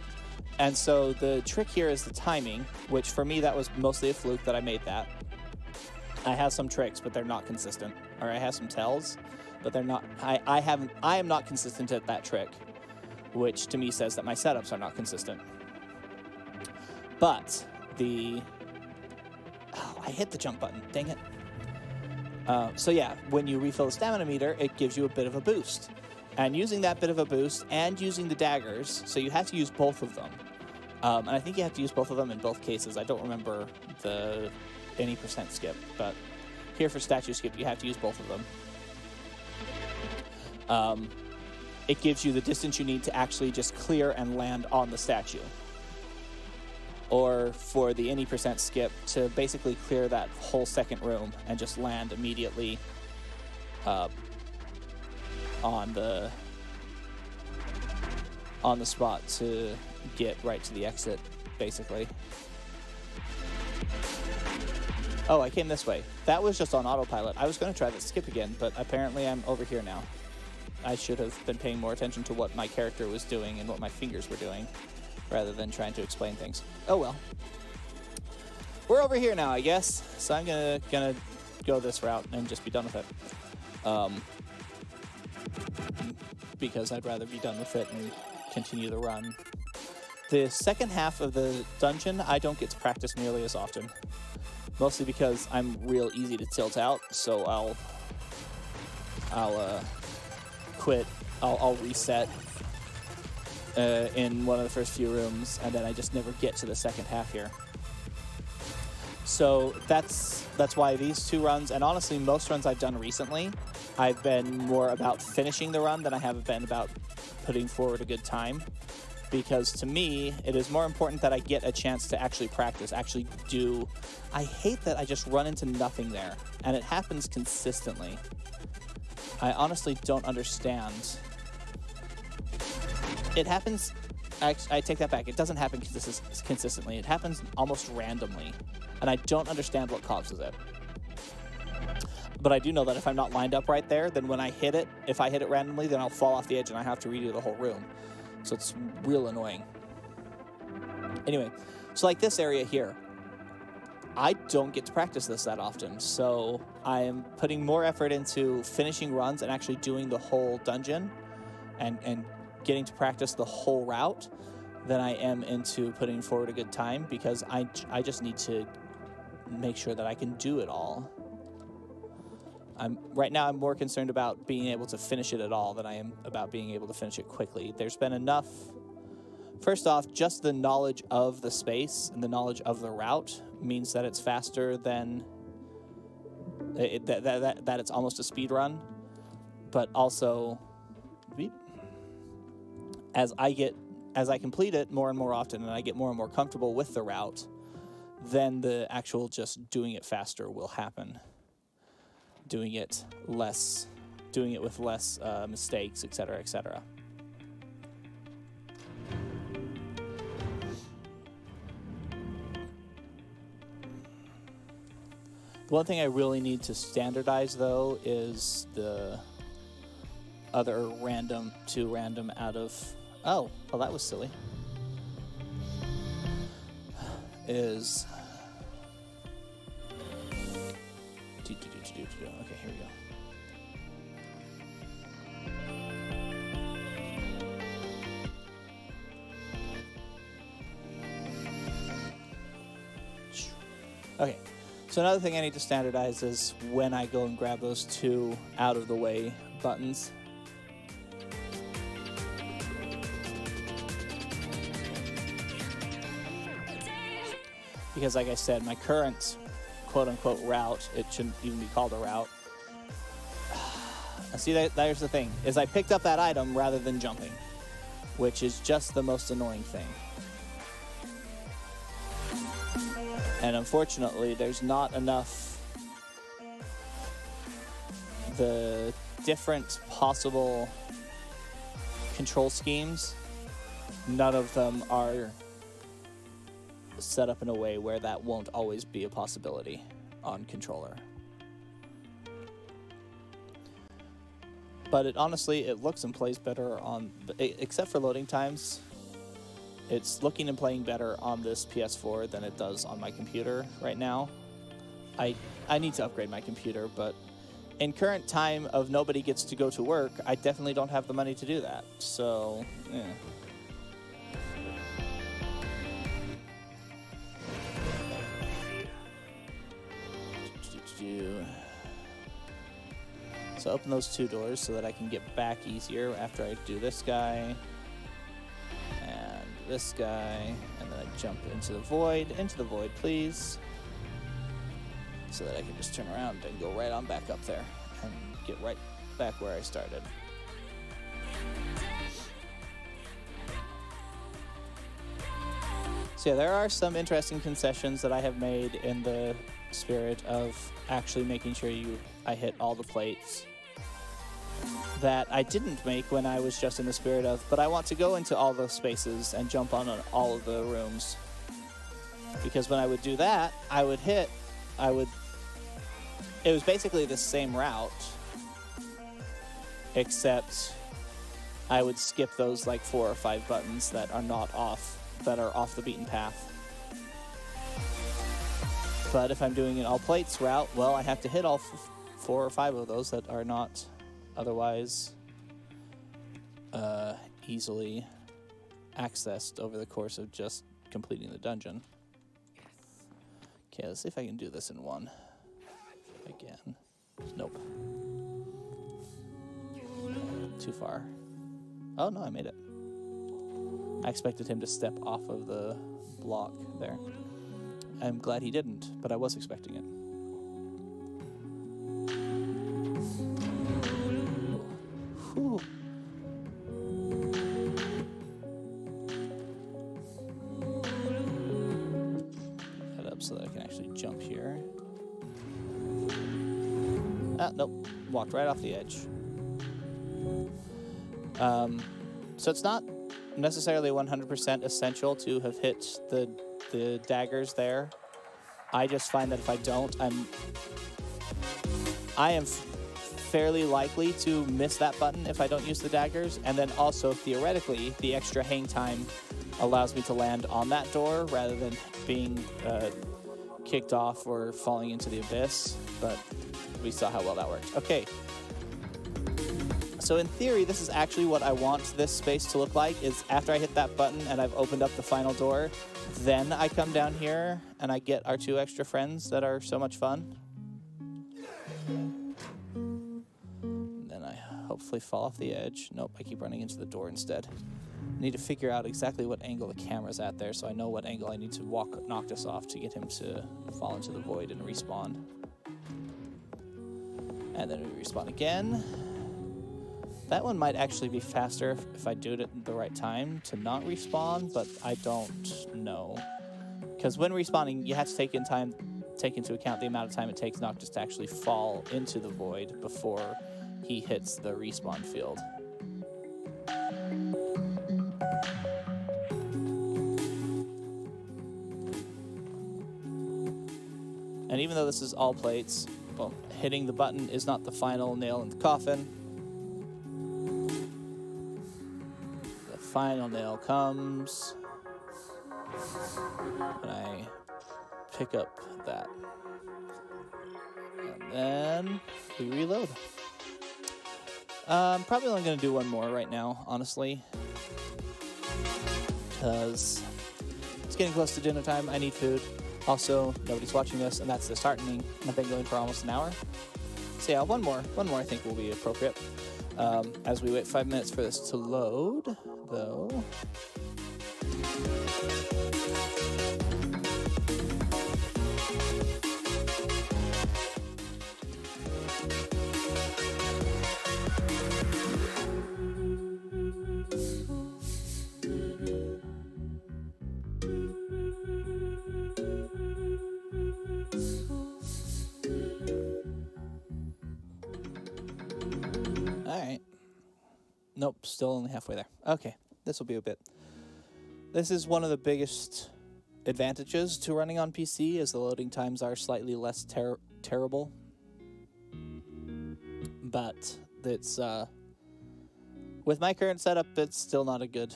And so the trick here is the timing, which for me that was mostly a fluke that I made that. I have some tricks, but they're not consistent. Or I have some tells, but they're not. I am not consistent at that trick, which to me says that my setups are not consistent. But I hit the jump button. Dang it. So yeah, when you refill the stamina meter, it gives you a bit of a boost. And using that bit of a boost and using the daggers, so you have to use both of them. And I think you have to use both of them in both cases. I don't remember the any percent skip, but here for statue skip, you have to use both of them. It gives you the distance you need to actually just clear and land on the statue. Or for the any percent skip, to basically clear that whole second room and just land immediately on the spot to get right to the exit, basically. Oh, I came this way. That was just on autopilot. I was going to try the skip again, but apparently I'm over here now. I should have been paying more attention to what my character was doing and what my fingers were doing, rather than trying to explain things. Oh well. We're over here now, I guess. So I'm gonna go this route and just be done with it. Because I'd rather be done with it and continue the run. The second half of the dungeon, I don't get to practice nearly as often. Mostly because I'm real easy to tilt out, so I'll quit. I'll reset in one of the first few rooms, and then I just never get to the second half here. So that's why these two runs, and honestly most runs I've done recently, I've been more about finishing the run than I have been about putting forward a good time. Because to me, it is more important that I get a chance to actually practice, actually do. I hate that I just run into nothing there, and it happens consistently. I honestly don't understand. It happens, I take that back, it doesn't happen consistently, it happens almost randomly, and I don't understand what causes it. But I do know that if I'm not lined up right there, then when I hit it, if I hit it randomly, then I'll fall off the edge and I have to redo the whole room. So it's real annoying. Anyway, so like this area here, I don't get to practice this that often, so I am putting more effort into finishing runs and actually doing the whole dungeon and getting to practice the whole route than I am into putting forward a good time, because I just need to make sure that I can do it all. Right now I'm more concerned about being able to finish it at all than I am about being able to finish it quickly. There's been enough, first off, just the knowledge of the space and the knowledge of the route means that it's faster than, that it's almost a speed run. But also, as I complete it more and more often and I get more and more comfortable with the route, then the actual just doing it faster will happen. Doing it with less mistakes, etc., etc. One thing I really need to standardize, though, is the other random, 2 random out of... Oh, well, that was silly. Is... Okay, here we go. Okay, so another thing I need to standardize is when I go and grab those 2 out-of-the-way buttons. Because like I said, my current quote-unquote route, it shouldn't even be called a route. See, there's the thing, is I picked up that item rather than jumping, which is just the most annoying thing. And unfortunately, there's not enough the different possible control schemes. None of them are set up in a way where that won't always be a possibility on controller. But it honestly, it looks and plays better on, except for loading times. It's looking and playing better on this PS4 than it does on my computer right now. I need to upgrade my computer, but in current time of nobody gets to go to work, I definitely don't have the money to do that. So, yeah. So open those 2 doors so that I can get back easier after I do this guy. This guy, and then I jump into the void, please, so that I can just turn around and go right on back up there and get right back where I started. So yeah, there are some interesting concessions that I have made in the spirit of actually making sure I hit all the plates that I didn't make when I was just in the spirit of, but I want to go into all those spaces and jump on all of the rooms. Because when I would do that, it was basically the same route, except I would skip those like 4 or 5 buttons that are that are off the beaten path. But if I'm doing an all plates route, well, I have to hit all 4 or 5 of those that are not otherwise easily accessed over the course of just completing the dungeon. Okay, let's see if I can do this in one again. Nope. Too far. Oh no, I made it. I expected him to step off of the block there. I'm glad he didn't, but I was expecting it. Whew. Head up so that I can actually jump here. Ah, nope. Walked right off the edge. So it's not necessarily 100% essential to have hit the daggers there. I just find that if I don't, I am fairly likely to miss that button if I don't use the daggers, and then also theoretically the extra hang time allows me to land on that door rather than being kicked off or falling into the abyss, but we saw how well that worked. Okay. So in theory, this is actually what I want this space to look like, is after I hit that button and I've opened up the final door, then I come down here and I get our 2 extra friends that are so much fun. And then I hopefully fall off the edge. Nope, I keep running into the door instead. I need to figure out exactly what angle the camera's at there so I know what angle I need to walk Noctis off to get him to fall into the void and respawn. And then we respawn again. That one might actually be faster if I do it at the right time to not respawn, but I don't know. Because when respawning, you have to take into account the amount of time it takes Noctis to actually fall into the void before he hits the respawn field. And even though this is all plates, well, hitting the button is not the final nail in the coffin. The final nail comes when I pick up that. And then we reload. I'm probably only going to do one more right now, honestly. Because it's getting close to dinner time. I need food. Also, nobody's watching this, and that's disheartening. And I've been going for almost an hour. So yeah, one more I think will be appropriate. As we wait 5 minutes for this to load, though. Alright. Nope, still only halfway there. Okay, this will be a bit. This is one of the biggest advantages to running on PC, is the loading times are slightly less terrible. But it's with my current setup, it's still not a good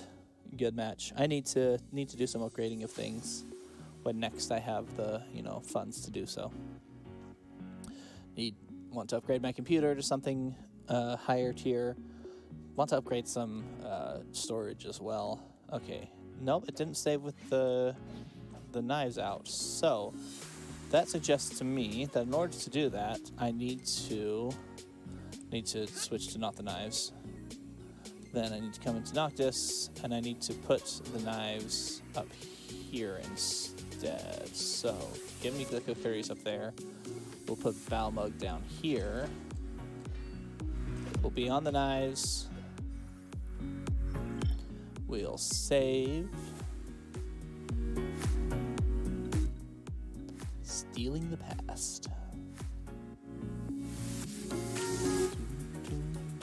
match. I need to do some upgrading of things when next I have the funds to do so. Want to upgrade my computer to something higher tier. Want to upgrade some storage as well. Okay, nope, it didn't save with the knives out. So that suggests to me that in order to do that, I need to switch to not the knives. Then I need to come into Noctis, and I need to put the knives up here instead. So give me the Kokuris up there. We'll put Balmug down here. We'll be on the knives. We'll save. Stealing the past.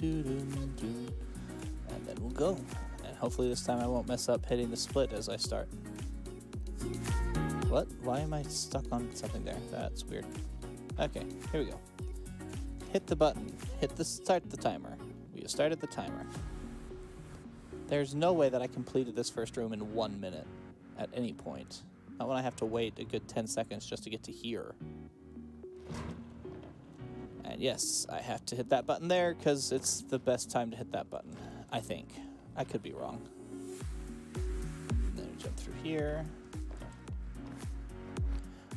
And then we'll go. And hopefully this time I won't mess up hitting the split as I start. What? Why am I stuck on something there? That's weird. Okay, here we go. Hit the button. Start the timer. We have started the timer. There's no way that I completed this first room in 1 minute at any point. Not when I have to wait a good 10 seconds just to get to here. And yes, I have to hit that button there because it's the best time to hit that button, I think. I could be wrong. And then we jump through here.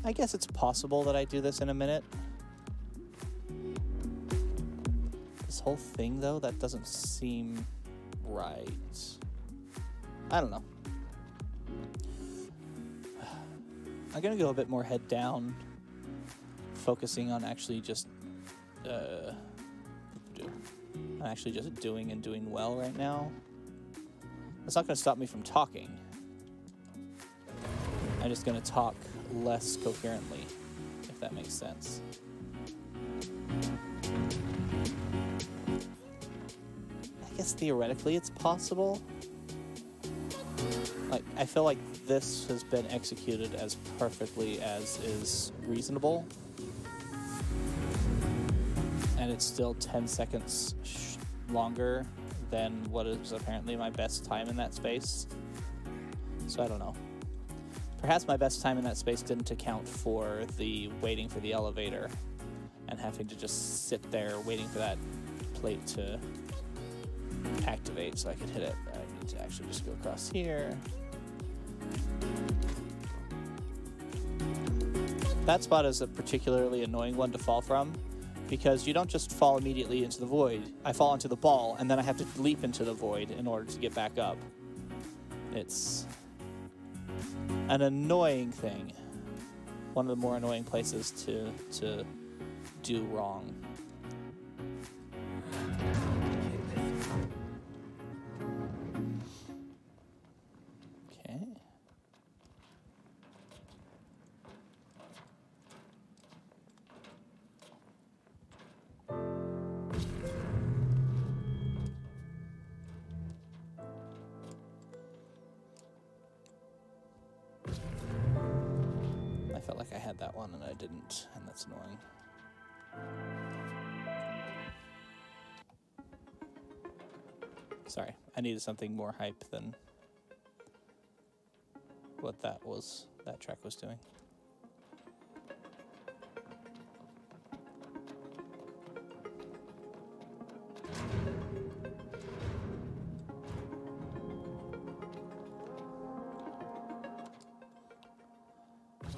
I guess it's possible that I do this in a minute. This whole thing, though, that doesn't seem right. I don't know. I'm gonna go a bit more head down, focusing on actually just doing and doing well right now. That's not gonna stop me from talking. I'm just gonna talk less coherently, if that makes sense. I guess theoretically it's possible. Like, I feel like this has been executed as perfectly as is reasonable. And it's still 10 seconds longer than what is apparently my best time in that space. So I don't know. Perhaps my best time in that space didn't account for the waiting for the elevator and having to just sit there waiting for that plate to activate so I could hit it. I need to actually just go across here. That spot is a particularly annoying one to fall from because you don't just fall immediately into the void. I fall into the ball and then I have to leap into the void in order to get back up. It's an annoying thing. One of the more annoying places to do wrong. Okay. like I had that one and I didn't, and that's annoying. Sorry, I needed something more hype than what that track was doing.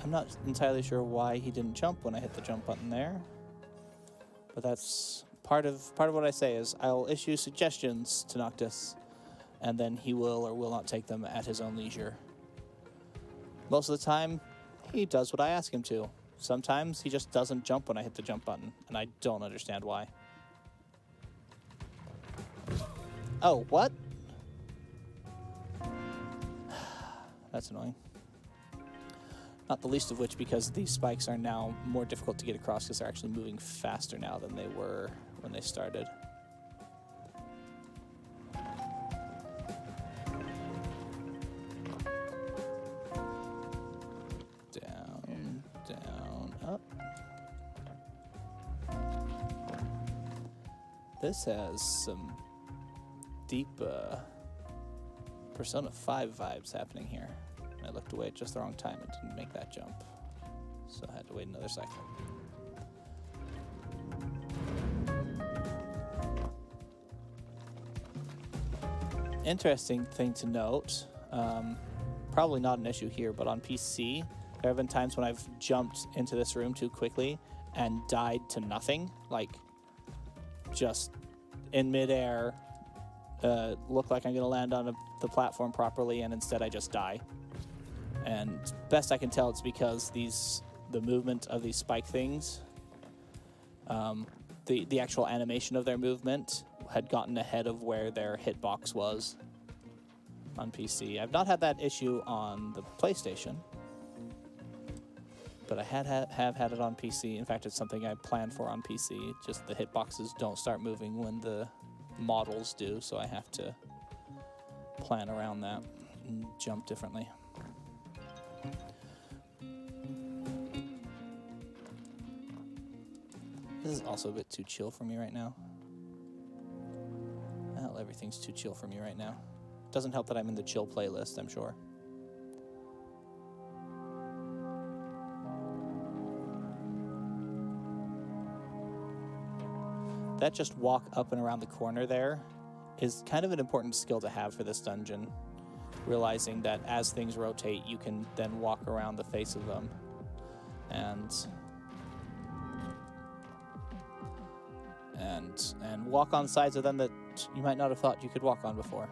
I'm not entirely sure why he didn't jump when I hit the jump button there, but that's part of what I say is I'll issue suggestions to Noctis, and then he will or will not take them at his own leisure. Most of the time, he does what I ask him to. Sometimes he just doesn't jump when I hit the jump button, and I don't understand why. Oh, what? That's annoying. Not the least of which because these spikes are now more difficult to get across because they're actually moving faster now than they were when they started. Down, down, up. This has some deep Persona 5 vibes happening here. I looked away at just the wrong time and didn't make that jump, so I had to wait another second. Interesting thing to note, probably not an issue here, but on PC, there have been times when I've jumped into this room too quickly and died to nothing, like just in midair, look like I'm going to land on the platform properly, and instead I just die. And best I can tell, it's because the movement of these spike things, the actual animation of their movement had gotten ahead of where their hitbox was on PC. I've not had that issue on the PlayStation, but I have had it on PC. In fact, it's something I planned for on PC. Just the hitboxes don't start moving when the models do, so I have to plan around that and jump differently. This is also a bit too chill for me right now. Well, everything's too chill for me right now. Doesn't help that I'm in the chill playlist, I'm sure. That just walk up and around the corner there is kind of an important skill to have for this dungeon. Realizing that as things rotate, you can then walk around the face of them. And walk on sides of them that you might not have thought you could walk on before.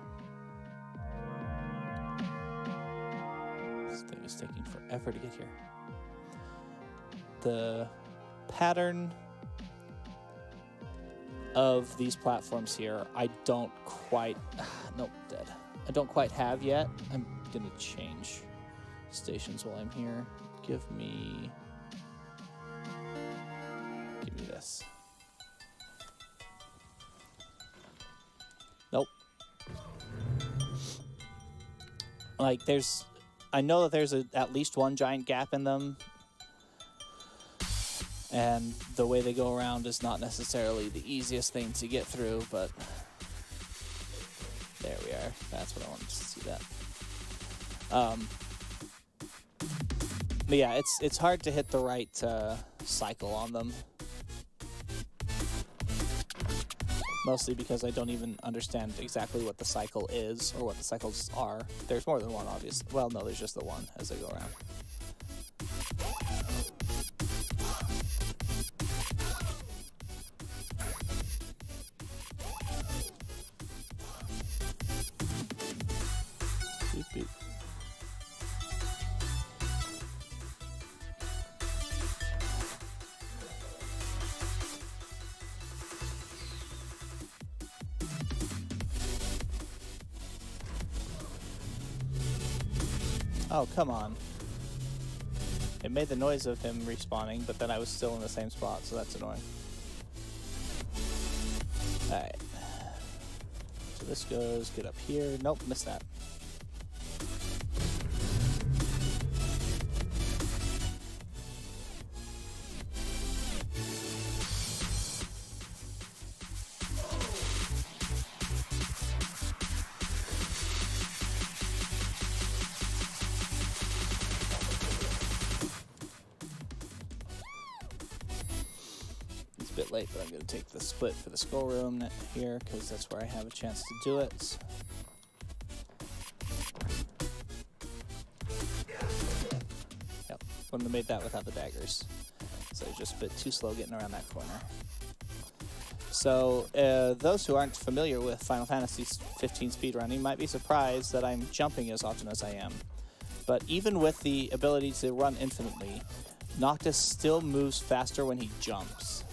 This thing is taking forever to get here. The pattern of these platforms here, I don't quite... Nope, dead. I don't quite have yet. I'm going to change stations while I'm here. Give me this. Nope. Like, I know that there's at least one giant gap in them, and the way they go around is not necessarily the easiest thing to get through, but there we are. That's what I wanted to see that. But yeah, it's hard to hit the right cycle on them. Mostly because I don't even understand exactly what the cycle is or what the cycles are. There's more than one, obviously. Well, no, there's just the one as they go around. Boop, boop. Oh, come on. It made the noise of him respawning, but then I was still in the same spot, so that's annoying. Alright. So this goes, get up here. Nope, missed that. bit late, but I'm going to take the split for the scroll room here because that's where I have a chance to do it. Yep, wouldn't have made that without the daggers. So just a bit too slow getting around that corner. So those who aren't familiar with Final Fantasy 15 speedrunning might be surprised that I'm jumping as often as I am. But even with the ability to run infinitely, Noctis still moves faster when he jumps.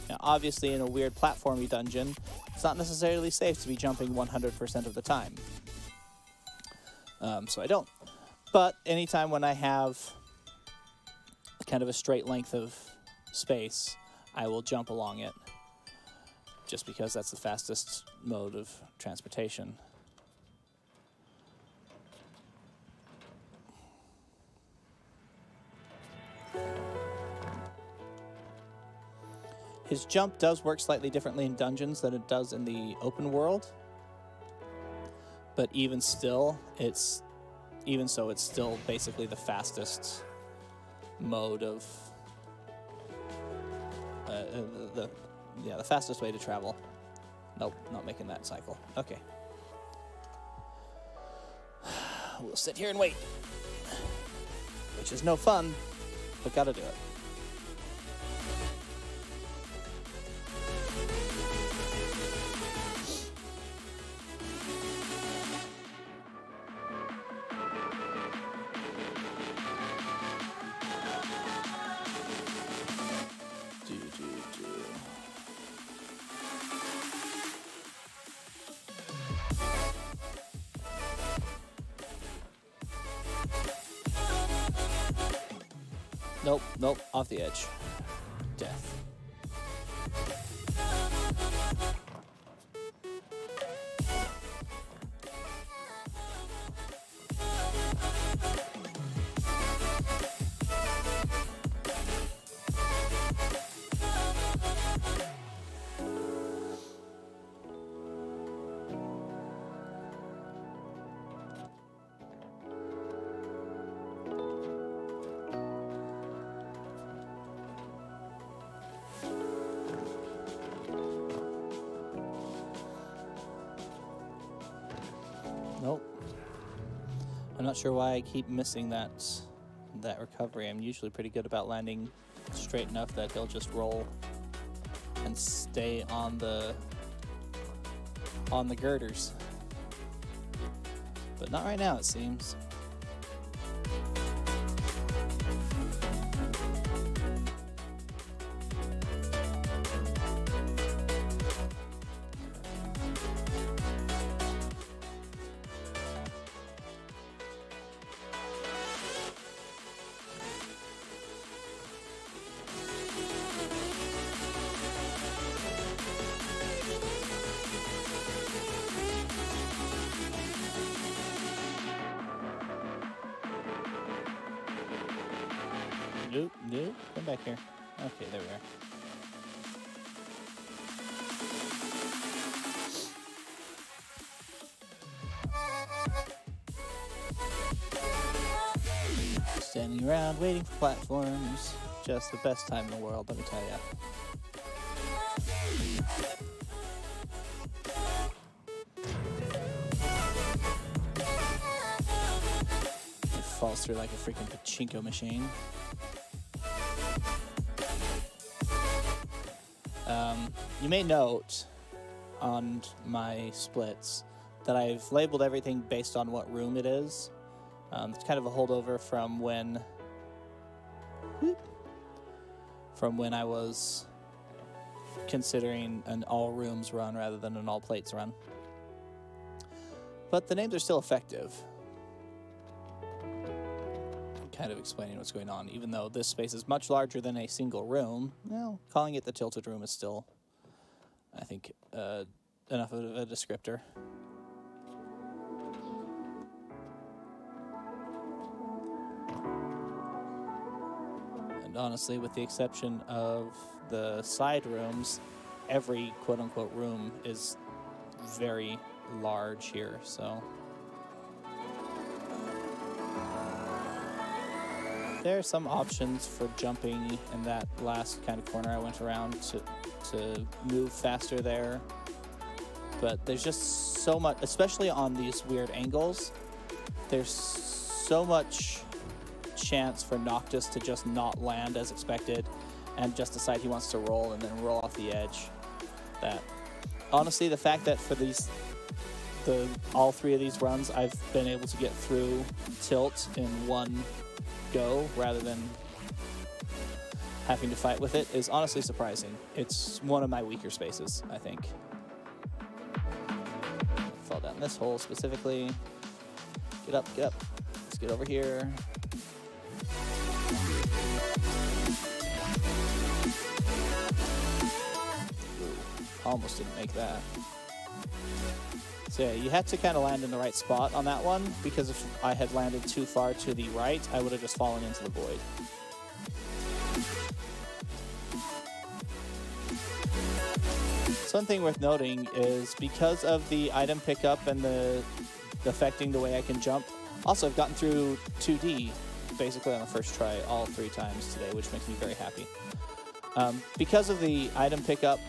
Now, obviously, in a weird platformy dungeon, it's not necessarily safe to be jumping 100% of the time. So I don't. But anytime when I have kind of a straight length of space, I will jump along it, just because that's the fastest mode of transportation. His jump does work slightly differently in dungeons than it does in the open world. But even still, it's still basically the fastest mode of the fastest way to travel. Nope, not making that cycle. Okay. We'll sit here and wait. Which is no fun, but gotta do it. Nope, nope, off the edge. Death. Nope. I'm not sure why I keep missing that recovery. I'm usually pretty good about landing straight enough that he'll just roll and stay on the girders. But not right now, it seems. Nope, nope. Come back here. Okay, there we are. Standing around waiting for platforms. Just the best time in the world, let me tell ya. It falls through like a freaking pachinko machine. You may note on my splits that I've labeled everything based on what room it is. It's kind of a holdover from when I was considering an all rooms run rather than an all plates run. But the names are still effective. Kind of explaining what's going on, even though this space is much larger than a single room. Well, calling it the tilted room is still, I think, enough of a descriptor. And honestly, with the exception of the side rooms, every quote-unquote room is very large here, so... There are some options for jumping in that last kind of corner I went around to move faster there. But there's just so much, especially on these weird angles, there's so much chance for Noctis to just not land as expected and just decide he wants to roll and then roll off the edge. That honestly, the fact that for all three of these runs I've been able to get through tilt in one go rather than having to fight with it is honestly surprising. It's one of my weaker spaces, I think. Fall down this hole specifically. Get up, get up. Let's get over here. Ooh, almost didn't make that. So yeah, you had to kind of land in the right spot on that one, because if I had landed too far to the right, I would have just fallen into the void. One thing worth noting is because of the item pickup and the affecting the way I can jump, also I've gotten through 2D basically on the first try all 3 times today, which makes me very happy. Because of the item pickup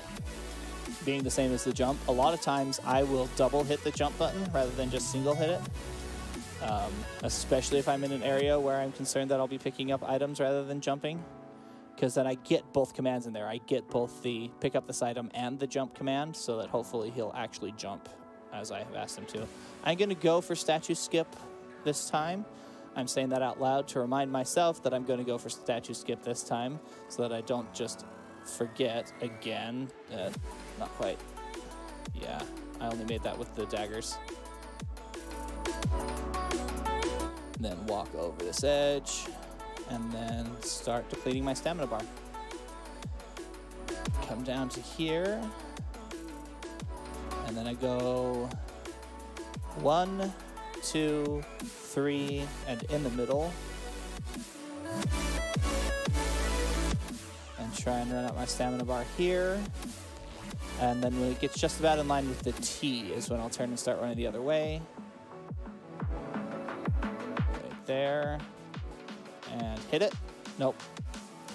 being the same as the jump, a lot of times I will double hit the jump button rather than just single hit it. Especially if I'm in an area where I'm concerned that I'll be picking up items rather than jumping. Because then I get both commands in there. I get both the pick up this item and the jump command, so that hopefully he'll actually jump as I have asked him to. I'm going to go for statue skip this time. I'm saying that out loud to remind myself that I'm going to go for statue skip this time, so that I don't just forget again. Not quite. Yeah, I only made that with the daggers. And then walk over this edge. And then start depleting my stamina bar. Come down to here. And then I go 1, 2, 3, and in the middle. And try and run out my stamina bar here. And then when it gets just about in line with the T is when I'll turn and start running the other way. Right there. And hit it. Nope.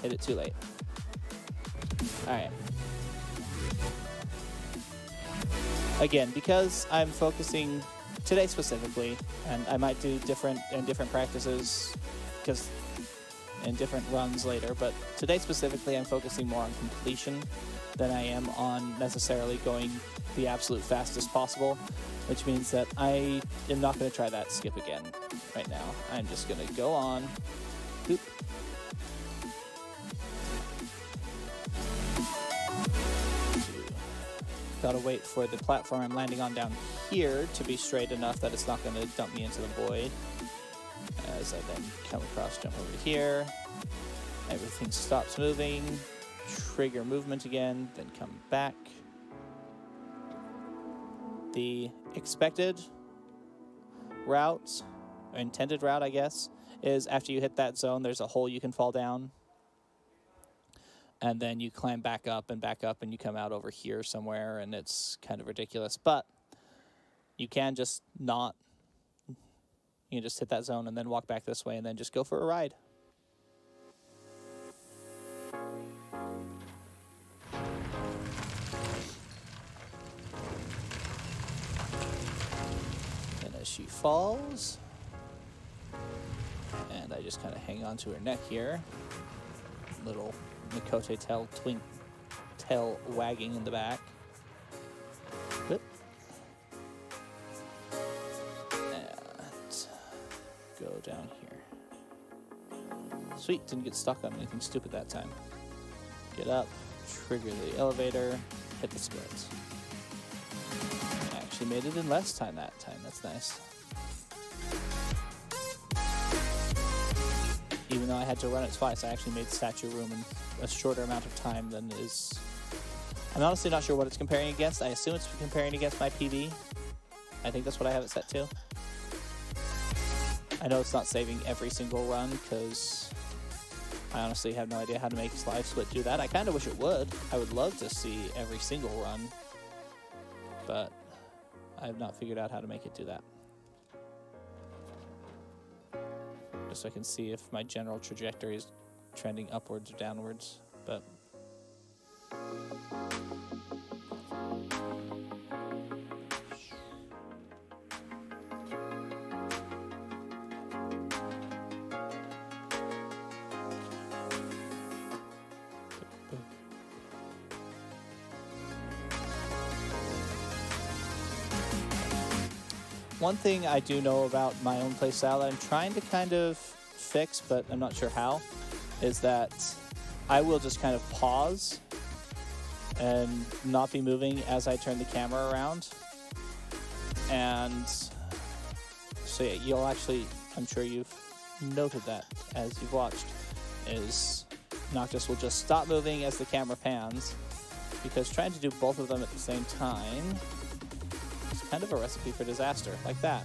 Hit it too late. Alright. Again, because I'm focusing today specifically, and I might do different practices because in different runs later, but today specifically I'm focusing more on completion than I am on necessarily going the absolute fastest possible, which means that I am not going to try that skip again right now. I'm just going to go on. Oop. Gotta wait for the platform I'm landing on down here to be straight enough that it's not going to dump me into the void. As I then come across, jump over to here. Everything stops moving. Trigger movement again, then come back. The expected route, or intended route, I guess, is after you hit that zone, there's a hole you can fall down. And then you climb back up, and you come out over here somewhere, and it's kind of ridiculous. But you can just not. You can just hit that zone and then walk back this way and then just go for a ride. And as she falls, and I just kind of hang on to her neck here. Little Mikote tail wagging in the back. Good. And go down here. Sweet, didn't get stuck on anything stupid that time. Get up, trigger the elevator, hit the splits. Actually made it in less time that time, that's nice. Even though I had to run it twice, I actually made statue room in a shorter amount of time than is... I'm honestly not sure what it's comparing against. I assume it's comparing against my PB. I think that's what I have it set to. I know it's not saving every single run, because I honestly have no idea how to make Live Split do that. I kind of wish it would. I would love to see every single run, but I have not figured out how to make it do that. just so I can see if my general trajectory is trending upwards or downwards. But one thing I do know about my own playstyle that I'm trying to kind of fix, but I'm not sure how, is that I will just kind of pause and not be moving as I turn the camera around. And so yeah, you'll actually, I'm sure you've noted that as you've watched, is Noctis will just stop moving as the camera pans, because trying to do both of them at the same time is kind of a recipe for disaster, like that.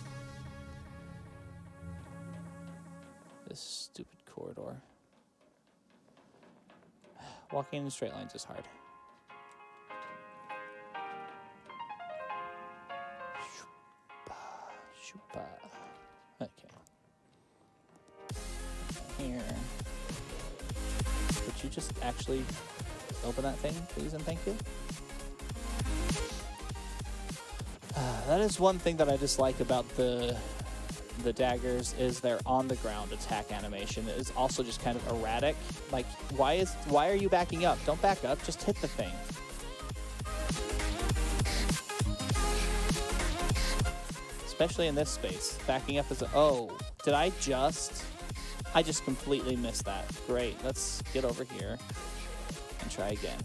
This stupid corridor. Walking in straight lines is hard. Okay. Here. Would you just actually open that thing, please, and thank you? That is one thing that I dislike about the daggers, is their on the ground attack animation is also just kind of erratic. Like, why are you backing up? Don't back up, just hit the thing. Especially in this space. Backing up is oh, did I just completely missed that. Great, let's get over here and try again.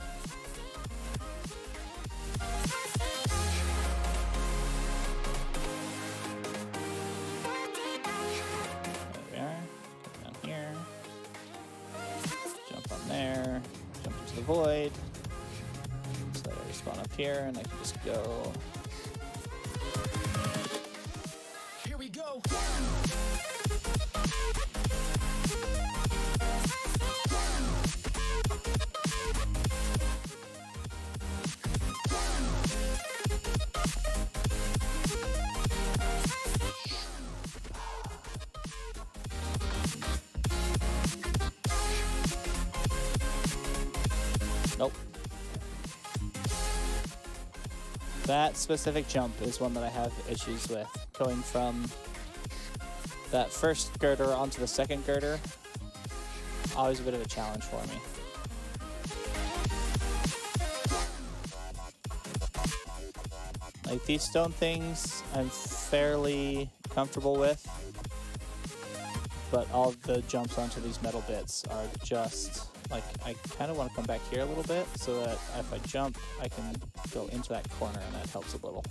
There, jump into the void, so that I respawn up here, and I can just go. Here we go. Nope. That specific jump is one that I have issues with. Going from that first girder onto the second girder, always a bit of a challenge for me. Like, these stone things I'm fairly comfortable with, but all the jumps onto these metal bits are just... like, I kind of want to come back here a little bit so that if I jump, I can go into that corner, and that helps a little.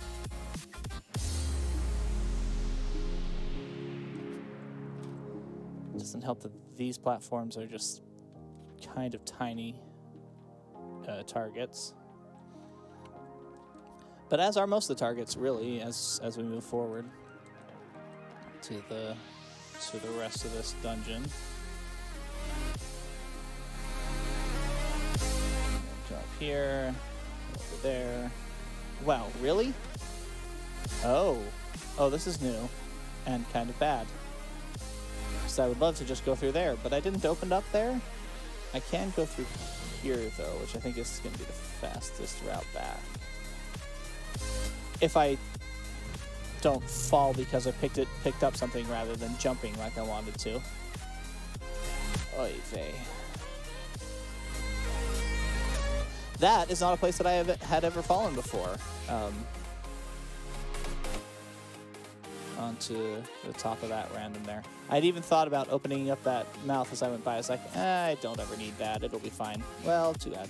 It doesn't help that these platforms are just kind of tiny targets. But as are most of the targets, really, as we move forward to the rest of this dungeon. Here, over there. Wow, really? Oh, this is new and kind of bad. Because I would love to just go through there, but I didn't open up there. I can go through here though, which I think is going to be the fastest route back. If I don't fall because I picked up something rather than jumping like I wanted to. Oy vey. That is not a place that I had ever fallen before. Onto the top of that random there. I'd even thought about opening up that mouth as I went by. I was like, I don't ever need that. It'll be fine. Well, too bad.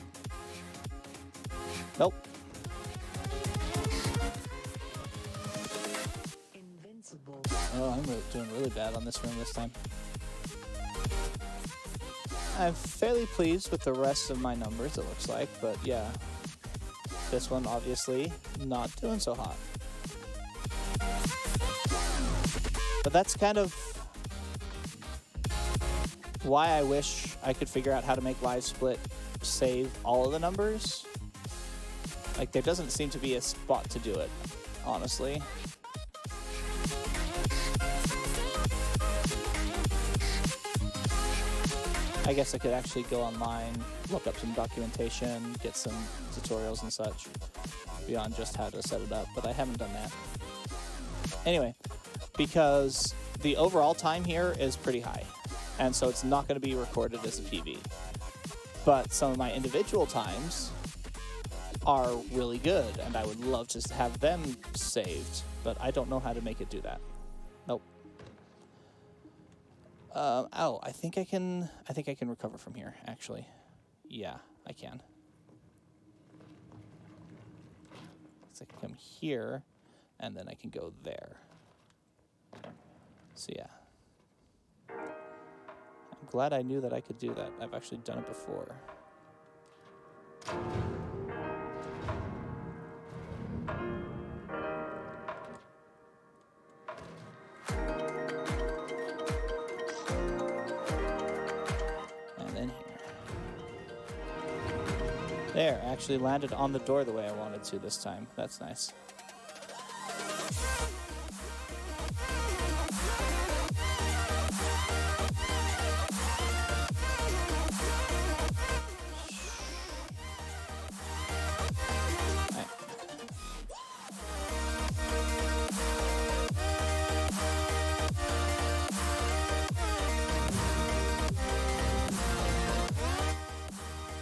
Nope. Invincible. Oh, I'm doing really bad on this room this time. I'm fairly pleased with the rest of my numbers, it looks like, but yeah, this one obviously not doing so hot. But that's kind of why I wish I could figure out how to make Live Split save all of the numbers. Like, there doesn't seem to be a spot to do it, honestly. I guess I could actually go online, look up some documentation, get some tutorials and such beyond just how to set it up, but I haven't done that. Anyway, because the overall time here is pretty high, and so it's not going to be recorded as a PB. But some of my individual times are really good, and I would love to have them saved, but I don't know how to make it do that. Nope. Oh, I think I can recover from here, actually. Yeah, I can. So I can come here, and then I can go there. So yeah. I'm glad I knew that I could do that. I've actually done it before. There, actually landed on the door the way I wanted to this time. That's nice.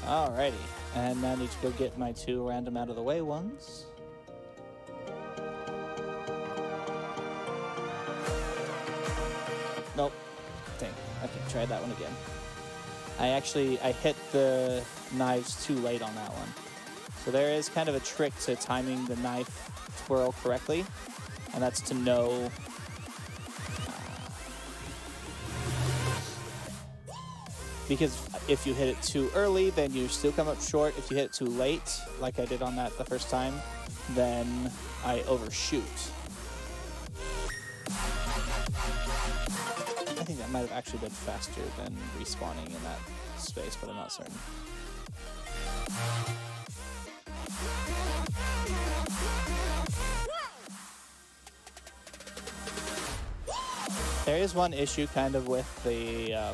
Alrighty. And now I need to go get my 2 random out of the way ones. Nope. Dang. Okay, try that one again. I hit the knives too late on that one. So there is kind of a trick to timing the knife twirl correctly, and that's to know because if you hit it too early, then you still come up short. If you hit it too late, like I did on that the first time, then I overshoot. I think that might have actually been faster than respawning in that space, but I'm not certain. There is one issue kind of with the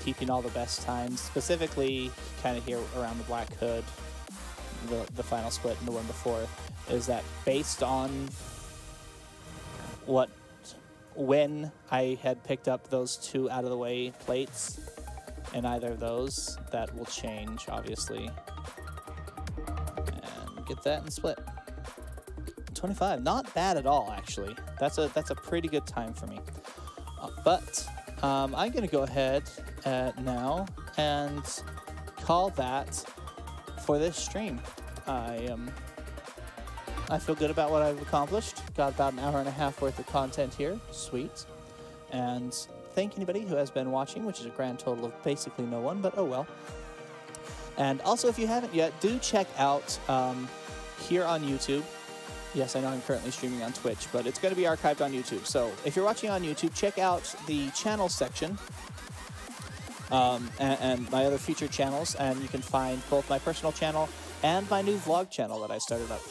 keeping all the best times, specifically kind of here around the Black Hood, the final split and the one before, is that based on when I had picked up those 2 out of the way plates in either of those, that will change, obviously. And get that and split. 25, not bad at all, actually. That's a pretty good time for me. But I'm going to go ahead now and call that for this stream. I feel good about what I've accomplished. Got about an hour and a half worth of content here. Sweet. And thank anybody who has been watching, which is a grand total of basically no one, but oh well. And also, if you haven't yet, do check out here on YouTube. Yes, I know I'm currently streaming on Twitch, but it's going to be archived on YouTube. So if you're watching on YouTube, check out the channel section and my other featured channels, and you can find both my personal channel and my new vlog channel that I started up,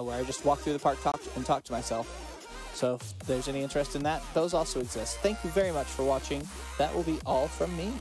where I just walk through the park and talk to myself. So if there's any interest in that, those also exist. Thank you very much for watching. That will be all from me.